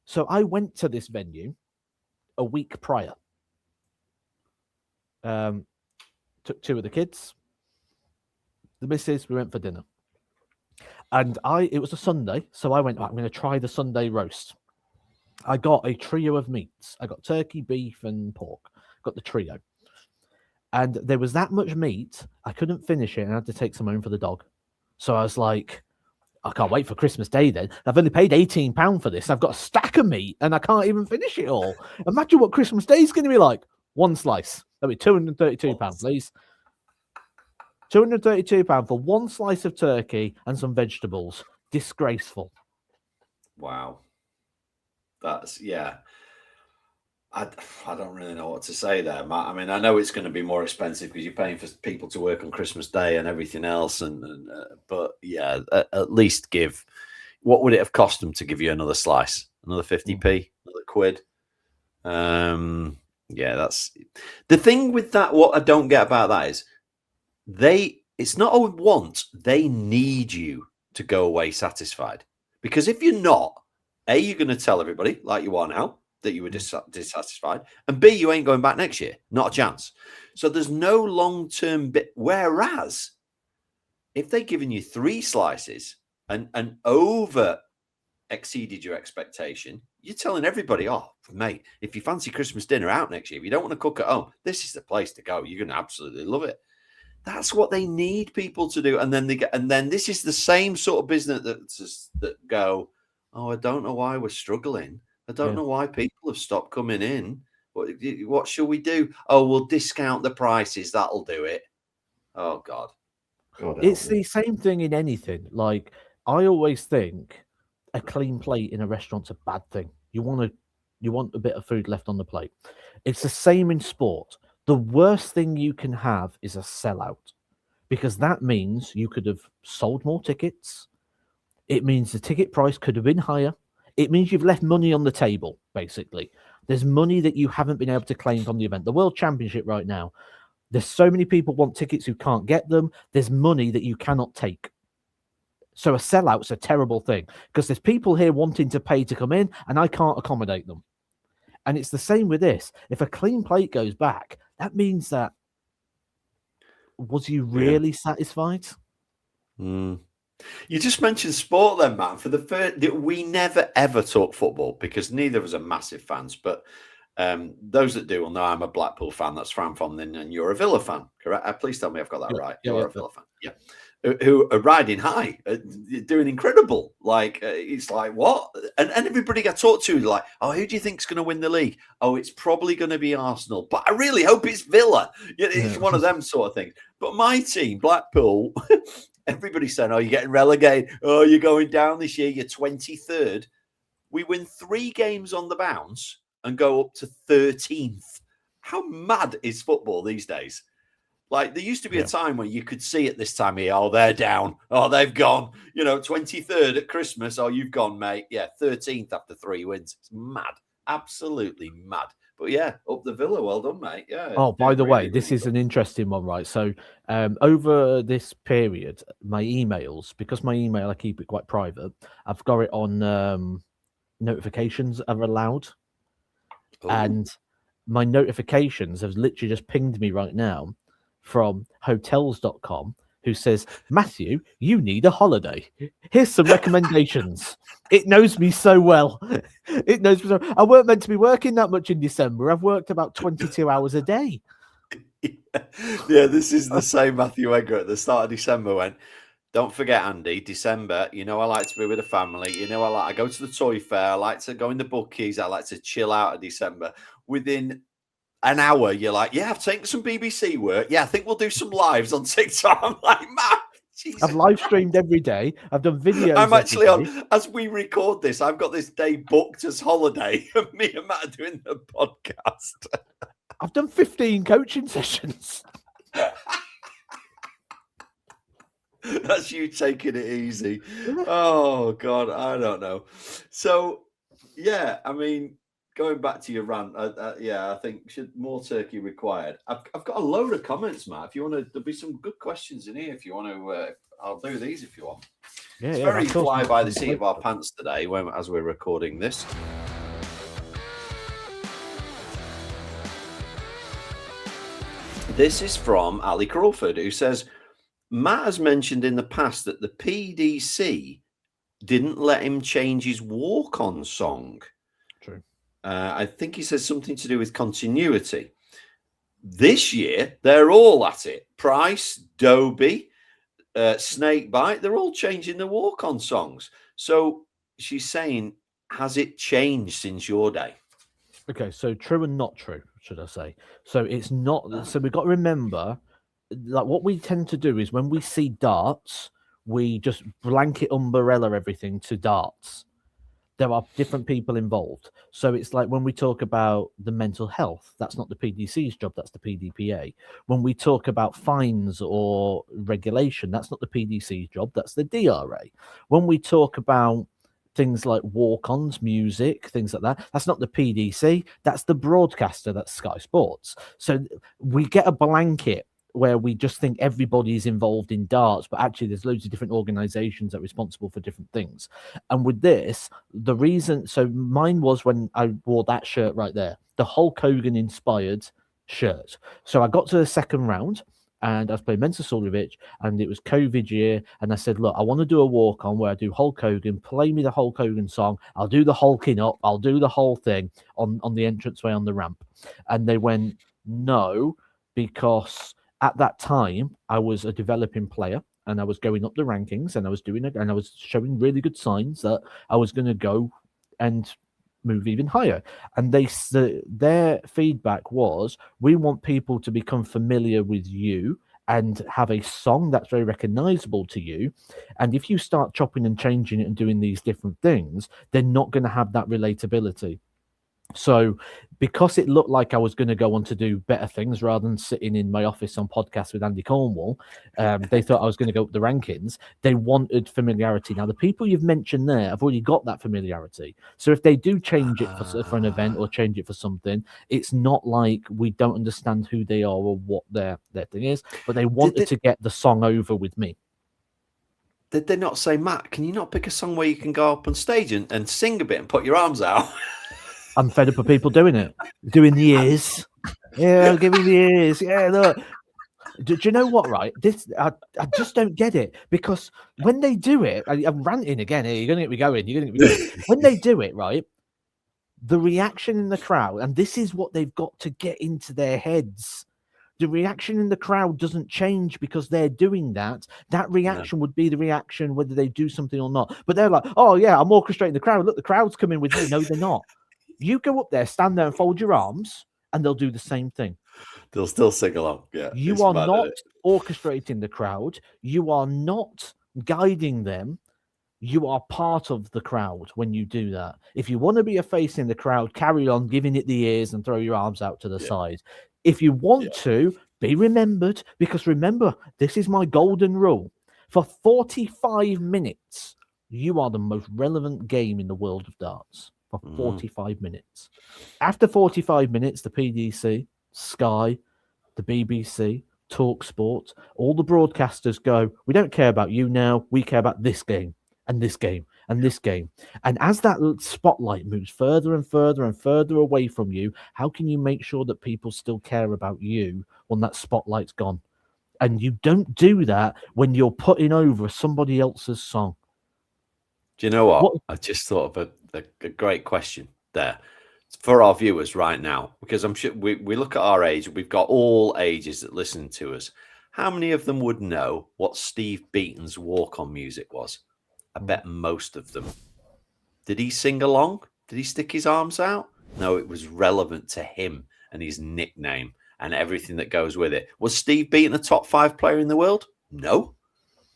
So I went to this venue a week prior. Took two of the kids, the missus, we went for dinner. And it was a Sunday, so I went, I'm going to try the Sunday roast. I got a trio of meats. I got turkey, beef, and pork. Got the trio. And there was that much meat, I couldn't finish it, and I had to take some home for the dog. So I was like, I can't wait for Christmas Day then. I've only paid £18 for this. I've got a stack of meat, and I can't even finish it all. Imagine what Christmas Day is going to be like. One slice. That'll be £232, please. £232 for one slice of turkey and some vegetables. Disgraceful. Wow. That's, yeah. I don't really know what to say there, Matt. I mean, I know it's going to be more expensive because you're paying for people to work on Christmas Day and everything else. But yeah, at least give. What would it have cost them to give you another slice? Another 50p? Another quid? Yeah, that's the thing with that. What I don't get about that is it's not a want. They need you to go away satisfied. Because if you're not, A, you're going to tell everybody, like you are now, that you were dissatisfied, and B, you ain't going back next year. Not a chance. So there's no long-term bit. Whereas if they've given you 3 slices and over exceeded your expectation, you're telling everybody, oh, mate, if you fancy Christmas dinner out next year, if you don't want to cook at home, this is the place to go. You're going to absolutely love it. That's what they need people to do. And then this is the same sort of business that go, oh, I don't know why we're struggling. I don't know why people have stopped coming in. What shall we do? Oh, we'll discount the prices. That'll do it. Oh, God. It's the same thing in anything. Like, I always think a clean plate in a restaurant's a bad thing. You want a bit of food left on the plate. It's the same in sport. The worst thing you can have is a sellout, because that means you could have sold more tickets. It means the ticket price could have been higher. It means you've left money on the table, basically. There's money that you haven't been able to claim from the event. The World Championship right now, there's so many people want tickets who can't get them. There's money that you cannot take. So a sellout's a terrible thing, because there's people here wanting to pay to come in, and I can't accommodate them. And it's the same with this. If a clean plate goes back, that means that, was you really satisfied? You just mentioned sport then, man. For the first, we never ever talk football because neither of us are massive fans. But those that do will know I'm a Blackpool fan. That's Fran from, and you're a Villa fan, correct? Please tell me I've got that right. You're a Villa fan, who are riding high, doing incredible. Like it's like what? And everybody got talked to like, oh, who do you think's going to win the league? Oh, it's probably going to be Arsenal, but I really hope it's Villa. It's one of them sort of things. But my team, Blackpool. Everybody's saying, oh, you're getting relegated. Oh, you're going down this year. You're 23rd. We win 3 games on the bounce and go up to 13th. How mad is football these days? Like, there used to be a time when you could see at this time of year, oh, they're down. Oh, they've gone. 23rd at Christmas. Oh, you've gone, mate. Yeah, 13th after 3 wins. It's mad. Absolutely mad. But yeah, up the Villa. Well done, mate. Yeah. Oh, by the way, really, this really is good. an interesting one, right? So, over this period, my emails, because my email, I keep it quite private, I've got it on notifications are allowed. Ooh. And my notifications have literally just pinged me right now from hotels.com, who says, Matthew, you need a holiday. Here's some recommendations. It knows me so well. It knows me so. I weren't meant to be working that much in December. I've worked about 22 hours a day. Yeah, this is the same Matthew Edgar at the start of December went, don't forget, Andy, December, I like to be with the family. I go to the toy fair. I like to go in the bookies. I like to chill out of December. Within an hour, you're like, yeah, I've taken some BBC work. Yeah, I think we'll do some lives on TikTok. I'm like, man, Jesus. I've live streamed every day. I've done videos. I'm actually on, as we record this, I've got this day booked as holiday. Me and Matt are doing the podcast. I've done 15 coaching sessions. That's you taking it easy. Oh, God, I don't know. So, yeah, going back to your rant, I think more turkey required. I've got a load of comments, Matt. If you want to, there'll be some good questions in here. If you want to, I'll do these if you want. It's very fly by the seat of our pants today as we're recording this. This is from Ali Crawford, who says, Matt has mentioned in the past that the PDC didn't let him change his walk-on song. True. I think he says something to do with continuity. This year, they're all at it. Price, Dobie, Snakebite, they're all changing the walk-on songs. So she's saying, has it changed since your day? Okay, so true and not true, should I say. So it's not. So we've got to remember, like what we tend to do is when we see darts, we just blanket umbrella everything to darts. There are different people involved. So it's like when we talk about the mental health, that's not the PDC's job, that's the PDPA. When we talk about fines or regulation, that's not the PDC's job, that's the DRA. When we talk about things like walk-ons, music, things like that, that's not the PDC, that's the broadcaster, that's Sky Sports. So we get a blanket where we just think everybody's involved in darts, but actually there's loads of different organizations that are responsible for different things. And with this, the reason, so mine was when I wore that shirt right there, the Hulk Hogan inspired shirt. So I got to the second round and I was playing Mensa Suljovic, and it was COVID year. And I said, look, I want to do a walk on where I do Hulk Hogan, play me the Hulk Hogan song. I'll do the hulking up. I'll do the whole thing on the entranceway on the ramp. And they went, no, because at that time I was a developing player and I was going up the rankings and I was doing it and I was showing really good signs that I was going to go and move even higher. And their feedback was, we want people to become familiar with you and have a song that's very recognizable to you. And if you start chopping and changing it and doing these different things, they're not going to have that relatability. So because it looked like I was going to go on to do better things rather than sitting in my office on podcasts with Andy Cornwall, they thought I was going to go up the rankings. They wanted familiarity. Now, the people you've mentioned there have already got that familiarity. So if they do change it for an event or change it for something, it's not like we don't understand who they are or what their thing is, but they wanted to get the song over with me. Did they not say, Matt, can you not pick a song where you can go up on stage and sing a bit and put your arms out? I'm fed up of people doing it, doing the ears. Yeah, give me the ears. Yeah, look. Do you know what, right? I just don't get it, because when they do it, I'm ranting again here. You're going to get me going. When they do it, right, the reaction in the crowd, and this is what they've got to get into their heads. The reaction in the crowd doesn't change because they're doing that. That reaction would be the reaction whether they do something or not. But they're like, oh, yeah, I'm orchestrating the crowd. Look, the crowd's coming with me. No, they're not. You go up there, stand there and fold your arms, and they'll do the same thing. They'll still sing along. Yeah. You are not orchestrating the crowd. You are not guiding them. You are part of the crowd when you do that. If you want to be a face in the crowd, carry on giving it the ears and throw your arms out to the side. If you want to, be remembered, because remember, this is my golden rule. For 45 minutes, you are the most relevant game in the world of darts. for 45 minutes. After 45 minutes, the PDC, Sky, the BBC, TalkSport, all the broadcasters go, we don't care about you now. We care about this game and this game and this game. And as that spotlight moves further and further and further away from you, how can you make sure that people still care about you when that spotlight's gone? And you don't do that when you're putting over somebody else's song. Do you know what? I just thought of a great question there for our viewers right now, because I'm sure we look at our age. We've got all ages that listen to us. How many of them would know what Steve Beaton's walk-on music was? I bet most of them. Did he sing along? Did he stick his arms out? No, it was relevant to him and his nickname and everything that goes with it. Was Steve Beaton a top 5 player in the world? No,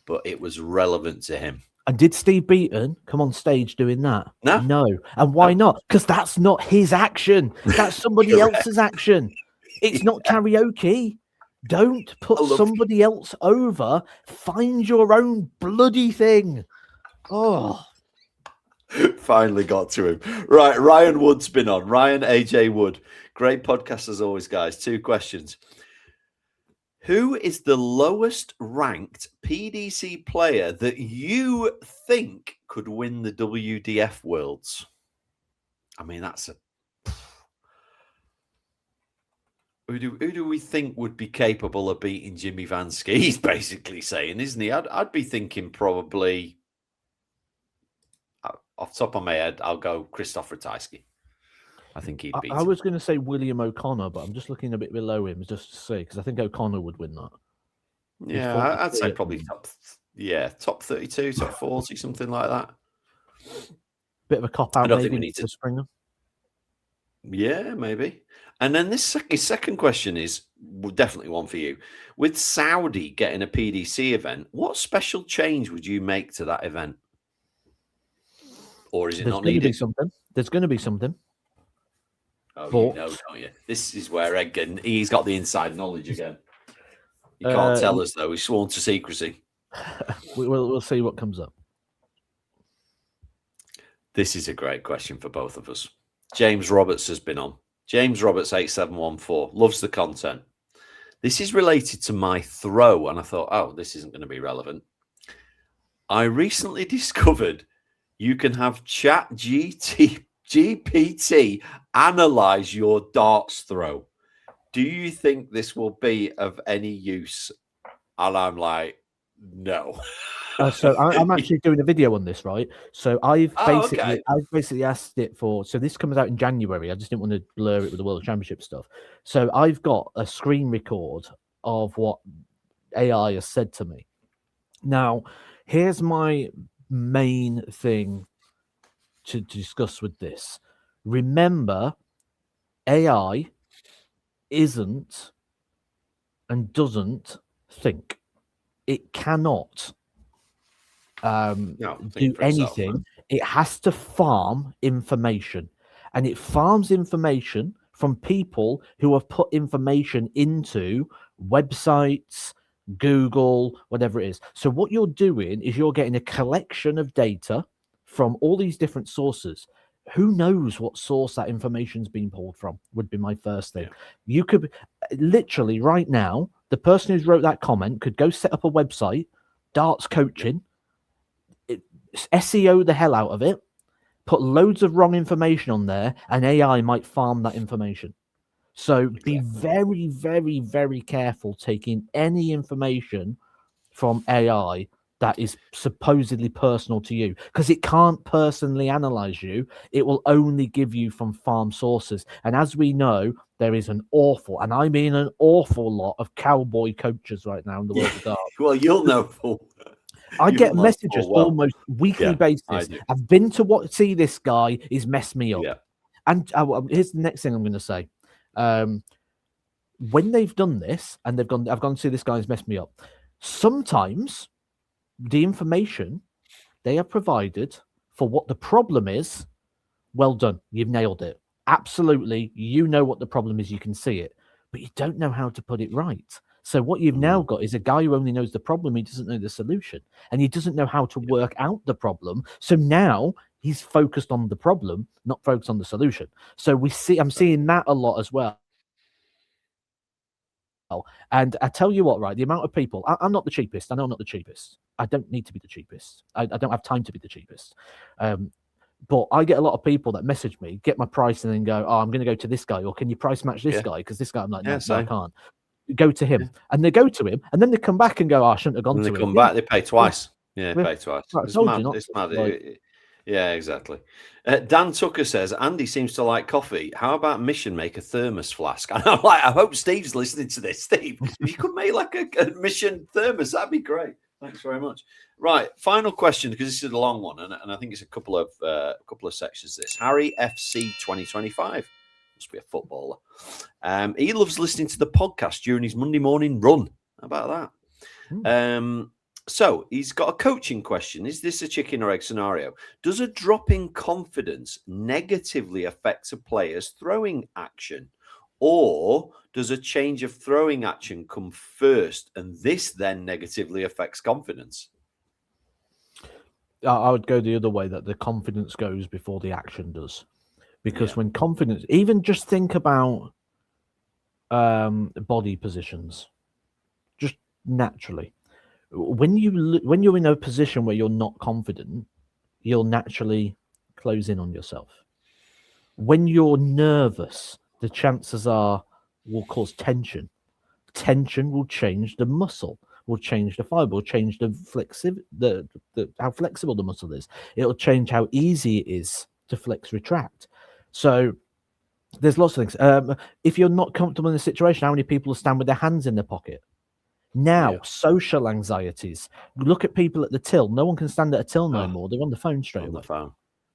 but it was relevant to him. And did Steve Beaton come on stage doing that? No. No. And why not? Because that's not his action. That's somebody else's action. It's not karaoke. Don't put somebody else over. Find your own bloody thing. Oh. Finally got to him. Right, Ryan Wood's been on. Ryan AJ Wood. Great podcast as always, guys. 2 questions. Who is the lowest ranked PDC player that you think could win the WDF Worlds? I mean, that's a... Who do we think would be capable of beating Jimmy Van Ski? He's basically saying, isn't he? I'd be thinking probably... Off the top of my head, I'll go Christoph Ratajski. I think he'd beat him. I was going to say William O'Connor, but I'm just looking a bit below him just to see, because I think O'Connor would win that. Yeah, I'd say probably top 32, top 40, something like that. Bit of a cop out. I don't maybe think we need to. Springer. Yeah, maybe. And then this second question is definitely one for you. With Saudi getting a PDC event, what special change would you make to that event? Or is it not needed? There's going to be something. Oh, you know, don't you? This is where he's got the inside knowledge again. You can't tell us, though. He's sworn to secrecy. We'll see what comes up. This is a great question for both of us. James Roberts has been on. James Roberts 8714 loves the content. This is related to my throw, and I thought, oh, this isn't going to be relevant. I recently discovered you can have GPT analyze your darts throw. Do you think this will be of any use? And I'm like, no. So I'm actually doing a video on this, right? So I've basically asked it for. So this comes out in January. I just didn't want to blur it with the World Championship stuff. So I've got a screen record of what AI has said to me. Now, here's my main thing to discuss with this. Remember, AI isn't and doesn't think. It cannot do anything. It has to farm information, and it farms information from people who have put information into websites, Google, whatever it is. So what you're doing is you're getting a collection of data from all these different sources. Who knows what source that information's been pulled from would be my first thing. You could literally right now, the person who's wrote that comment could go set up a website, darts coaching, SEO the hell out of it, put loads of wrong information on there, and AI might farm that information. So be very, very, very careful taking any information from AI that is supposedly personal to you, because it can't personally analyze you. It will only give you from farm sources. And as we know, there is an awful, and I mean an awful lot of cowboy coaches right now in the world of darts. Well, you'll know. I get messages almost weekly basis. I've been to see this guy is messed me up. Yeah. And here's the next thing I'm going to say. When they've done this and I've gone to see this guy who's messed me up. Sometimes the information they are provided for what the problem is, well done. You've nailed it. Absolutely. You know what the problem is. You can see it, but you don't know how to put it right. So what you've now got is a guy who only knows the problem. He doesn't know the solution, and he doesn't know how to work out the problem. So now He's focused on the problem, not focused on the solution. So I'm seeing that a lot as well. And I tell you what, right, the amount of people, I'm not the cheapest. I know I'm not the cheapest. I don't need to be the cheapest. I don't have time to be the cheapest. But I get a lot of people that message me, get my price, and then go, "Oh, I'm going to go to this guy," or "Can you price match this guy?" Because this guy, I'm like, no, I can't. Go to him, and they go to him, and then they come back and go, "Oh, I shouldn't have gone to him." They come back, they pay twice. Yeah, pay twice. It's mad. It's mad. Yeah, exactly. Dan Tucker says, Andy seems to like coffee. How about Mission make a thermos flask? And I'm like, I hope Steve's listening to this. Steve, if you could make like a Mission thermos, that'd be great. Thanks very much. Right, final question, because this is a long one, and I think it's a couple of sections. This Harry FC 2025 must be a footballer. He loves listening to the podcast during his Monday morning run. How about that? So he's got a coaching question. Is this a chicken or egg scenario? Does a drop in confidence negatively affect a player's throwing action? Or does a change of throwing action come first and this then negatively affects confidence? I would go the other way, that the confidence goes before the action does. Because when confidence, even just think about body positions, just naturally. When you're in a position where you're not confident, you'll naturally close in on yourself. When you're nervous, the chances are will cause tension. Tension will change the muscle, will change the fiber, will change the how flexible the muscle is. It'll change how easy it is to flex, retract. So there's lots of things. If you're not comfortable in the situation, how many people will stand with their hands in their pocket? Now, social anxieties. Look at people at the till. No one can stand at a till no more. They're on the phone straight away.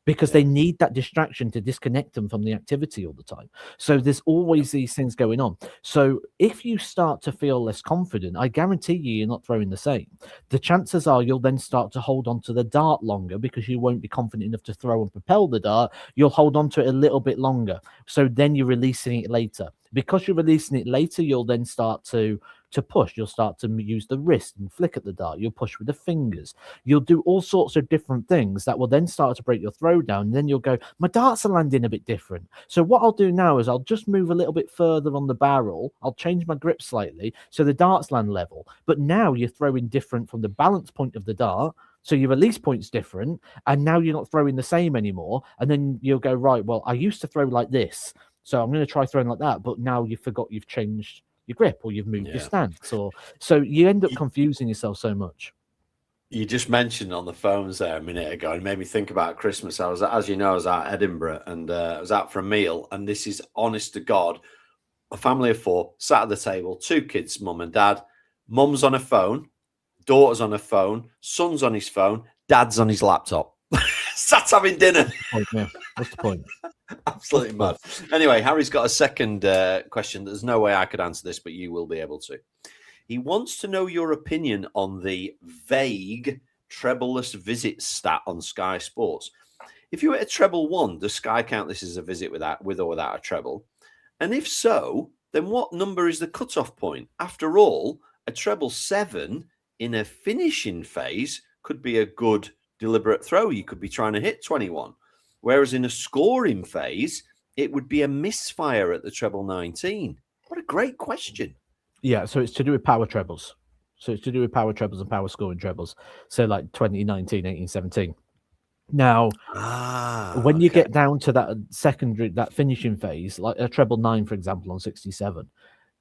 Because they need that distraction to disconnect them from the activity all the time. So there's always these things going on. So if you start to feel less confident, I guarantee you're not throwing the same. The chances are you'll then start to hold on to the dart longer because you won't be confident enough to throw and propel the dart. You'll hold on to it a little bit longer. So then you're releasing it later. Because you're releasing it later, you'll then start to push. You'll start to use the wrist and flick at the dart. You'll push with the fingers. You'll do all sorts of different things that will then start to break your throw down. And then you'll go, my darts are landing a bit different. So what I'll do now is I'll just move a little bit further on the barrel. I'll change my grip slightly so the darts land level. But now you're throwing different from the balance point of the dart. So your release point's different. And now you're not throwing the same anymore. And then you'll go, right, well, I used to throw like this. So I'm going to try throwing like that, but now you forgot you've changed your grip or you've moved your stance, or so you end up confusing yourself so much. You just mentioned on the phones there a minute ago, and it made me think about Christmas. I was, as you know, I was out at Edinburgh, and I was out for a meal, and this is honest to God, a family of four sat at the table, two kids, mum and dad. Mum's on her phone, daughter's on her phone, son's on his phone, dad's on his laptop. Sat having dinner. What's the point? Absolutely mad. Anyway, Harry's got a second question. There's no way I could answer this, but you will be able to. He wants to know your opinion on the vague treble-less visit stat on Sky Sports. If you were at a treble 1, does Sky count this as a visit with or without a treble? And if so, then what number is the cutoff point? After all, a treble 7 in a finishing phase could be a good deliberate throw. You could be trying to hit 21. Whereas in a scoring phase, it would be a misfire at the treble 19. What a great question. Yeah, so it's to do with power trebles. So it's to do with power trebles and power scoring trebles. So like 2019, 18, 17. Now, when you get down to that secondary, that finishing phase, like a treble 9, for example, on 67,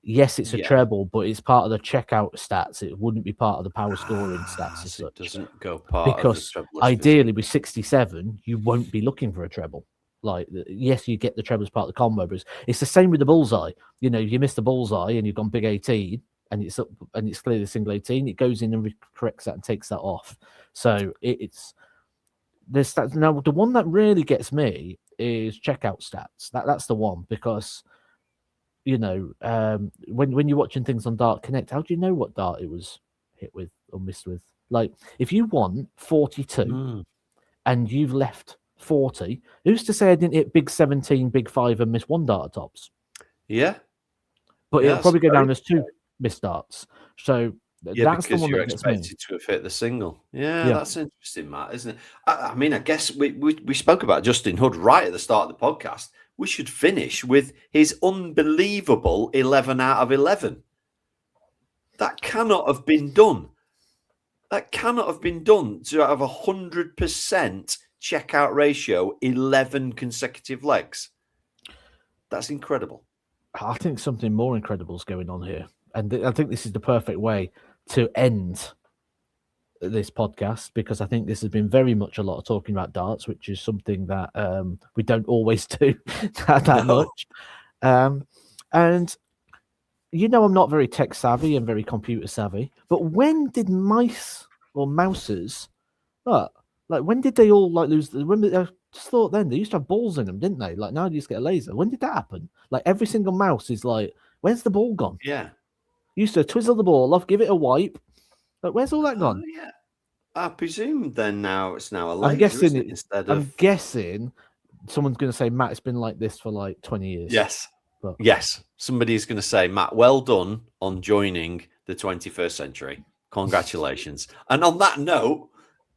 yes, it's a treble, but it's part of the checkout stats. It wouldn't be part of the power scoring stats as such. It doesn't go part because of the ideally with 67, you won't be looking for a treble. Like, yes, you get the treble as part of the combo, but it's the same with the bullseye. You know, you miss the bullseye and you've gone big 18, and it's up and it's clearly a single 18. It goes in and corrects that and takes that off. So it's there's stats. Now the one that really gets me is checkout stats. That's the one, because you know, when you're watching things on Dart Connect, how do you know what dart it was hit with or missed with? Like, if you won 42 and you've left 40, who's to say I didn't hit big 17, big 5 and miss one dart at tops? Yeah. But it'll probably go down as 2 missed darts. So Yeah, because you're expected to have hit the single. Yeah, that's interesting, Matt, isn't it? I mean, I guess we spoke about Justin Hood right at the start of the podcast. We should finish with his unbelievable 11 out of 11. That cannot have been done. That cannot have been done to have 100% checkout ratio, 11 consecutive legs. That's incredible. I think something more incredible is going on here. And I think this is the perfect way to end this podcast, because I think this has been very much a lot of talking about darts, which is something that we don't always do that much. And you know, I'm not very tech savvy and very computer savvy, but when did mice or mouses, like when did they all like lose? I just thought then they used to have balls in them, didn't they? Like now you just get a laser. When did that happen? Like every single mouse is like, where's the ball gone? Yeah. Used to twizzle the ball off, give it a wipe. Like, where's all that gone? Yeah. I presume then now it's now a laser. I'm guessing someone's going to say, Matt, it's been like this for like 20 years. Yes. But... Yes. Somebody's going to say, Matt, well done on joining the 21st century. Congratulations. And on that note,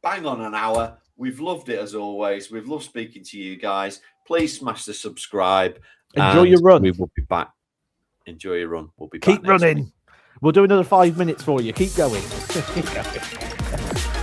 bang on an hour. We've loved it as always. We've loved speaking to you guys. Please smash the subscribe. Enjoy your run. We will be back. Enjoy your run. We'll be back. Keep running. We'll do another 5 minutes for you. Keep going. Keep going.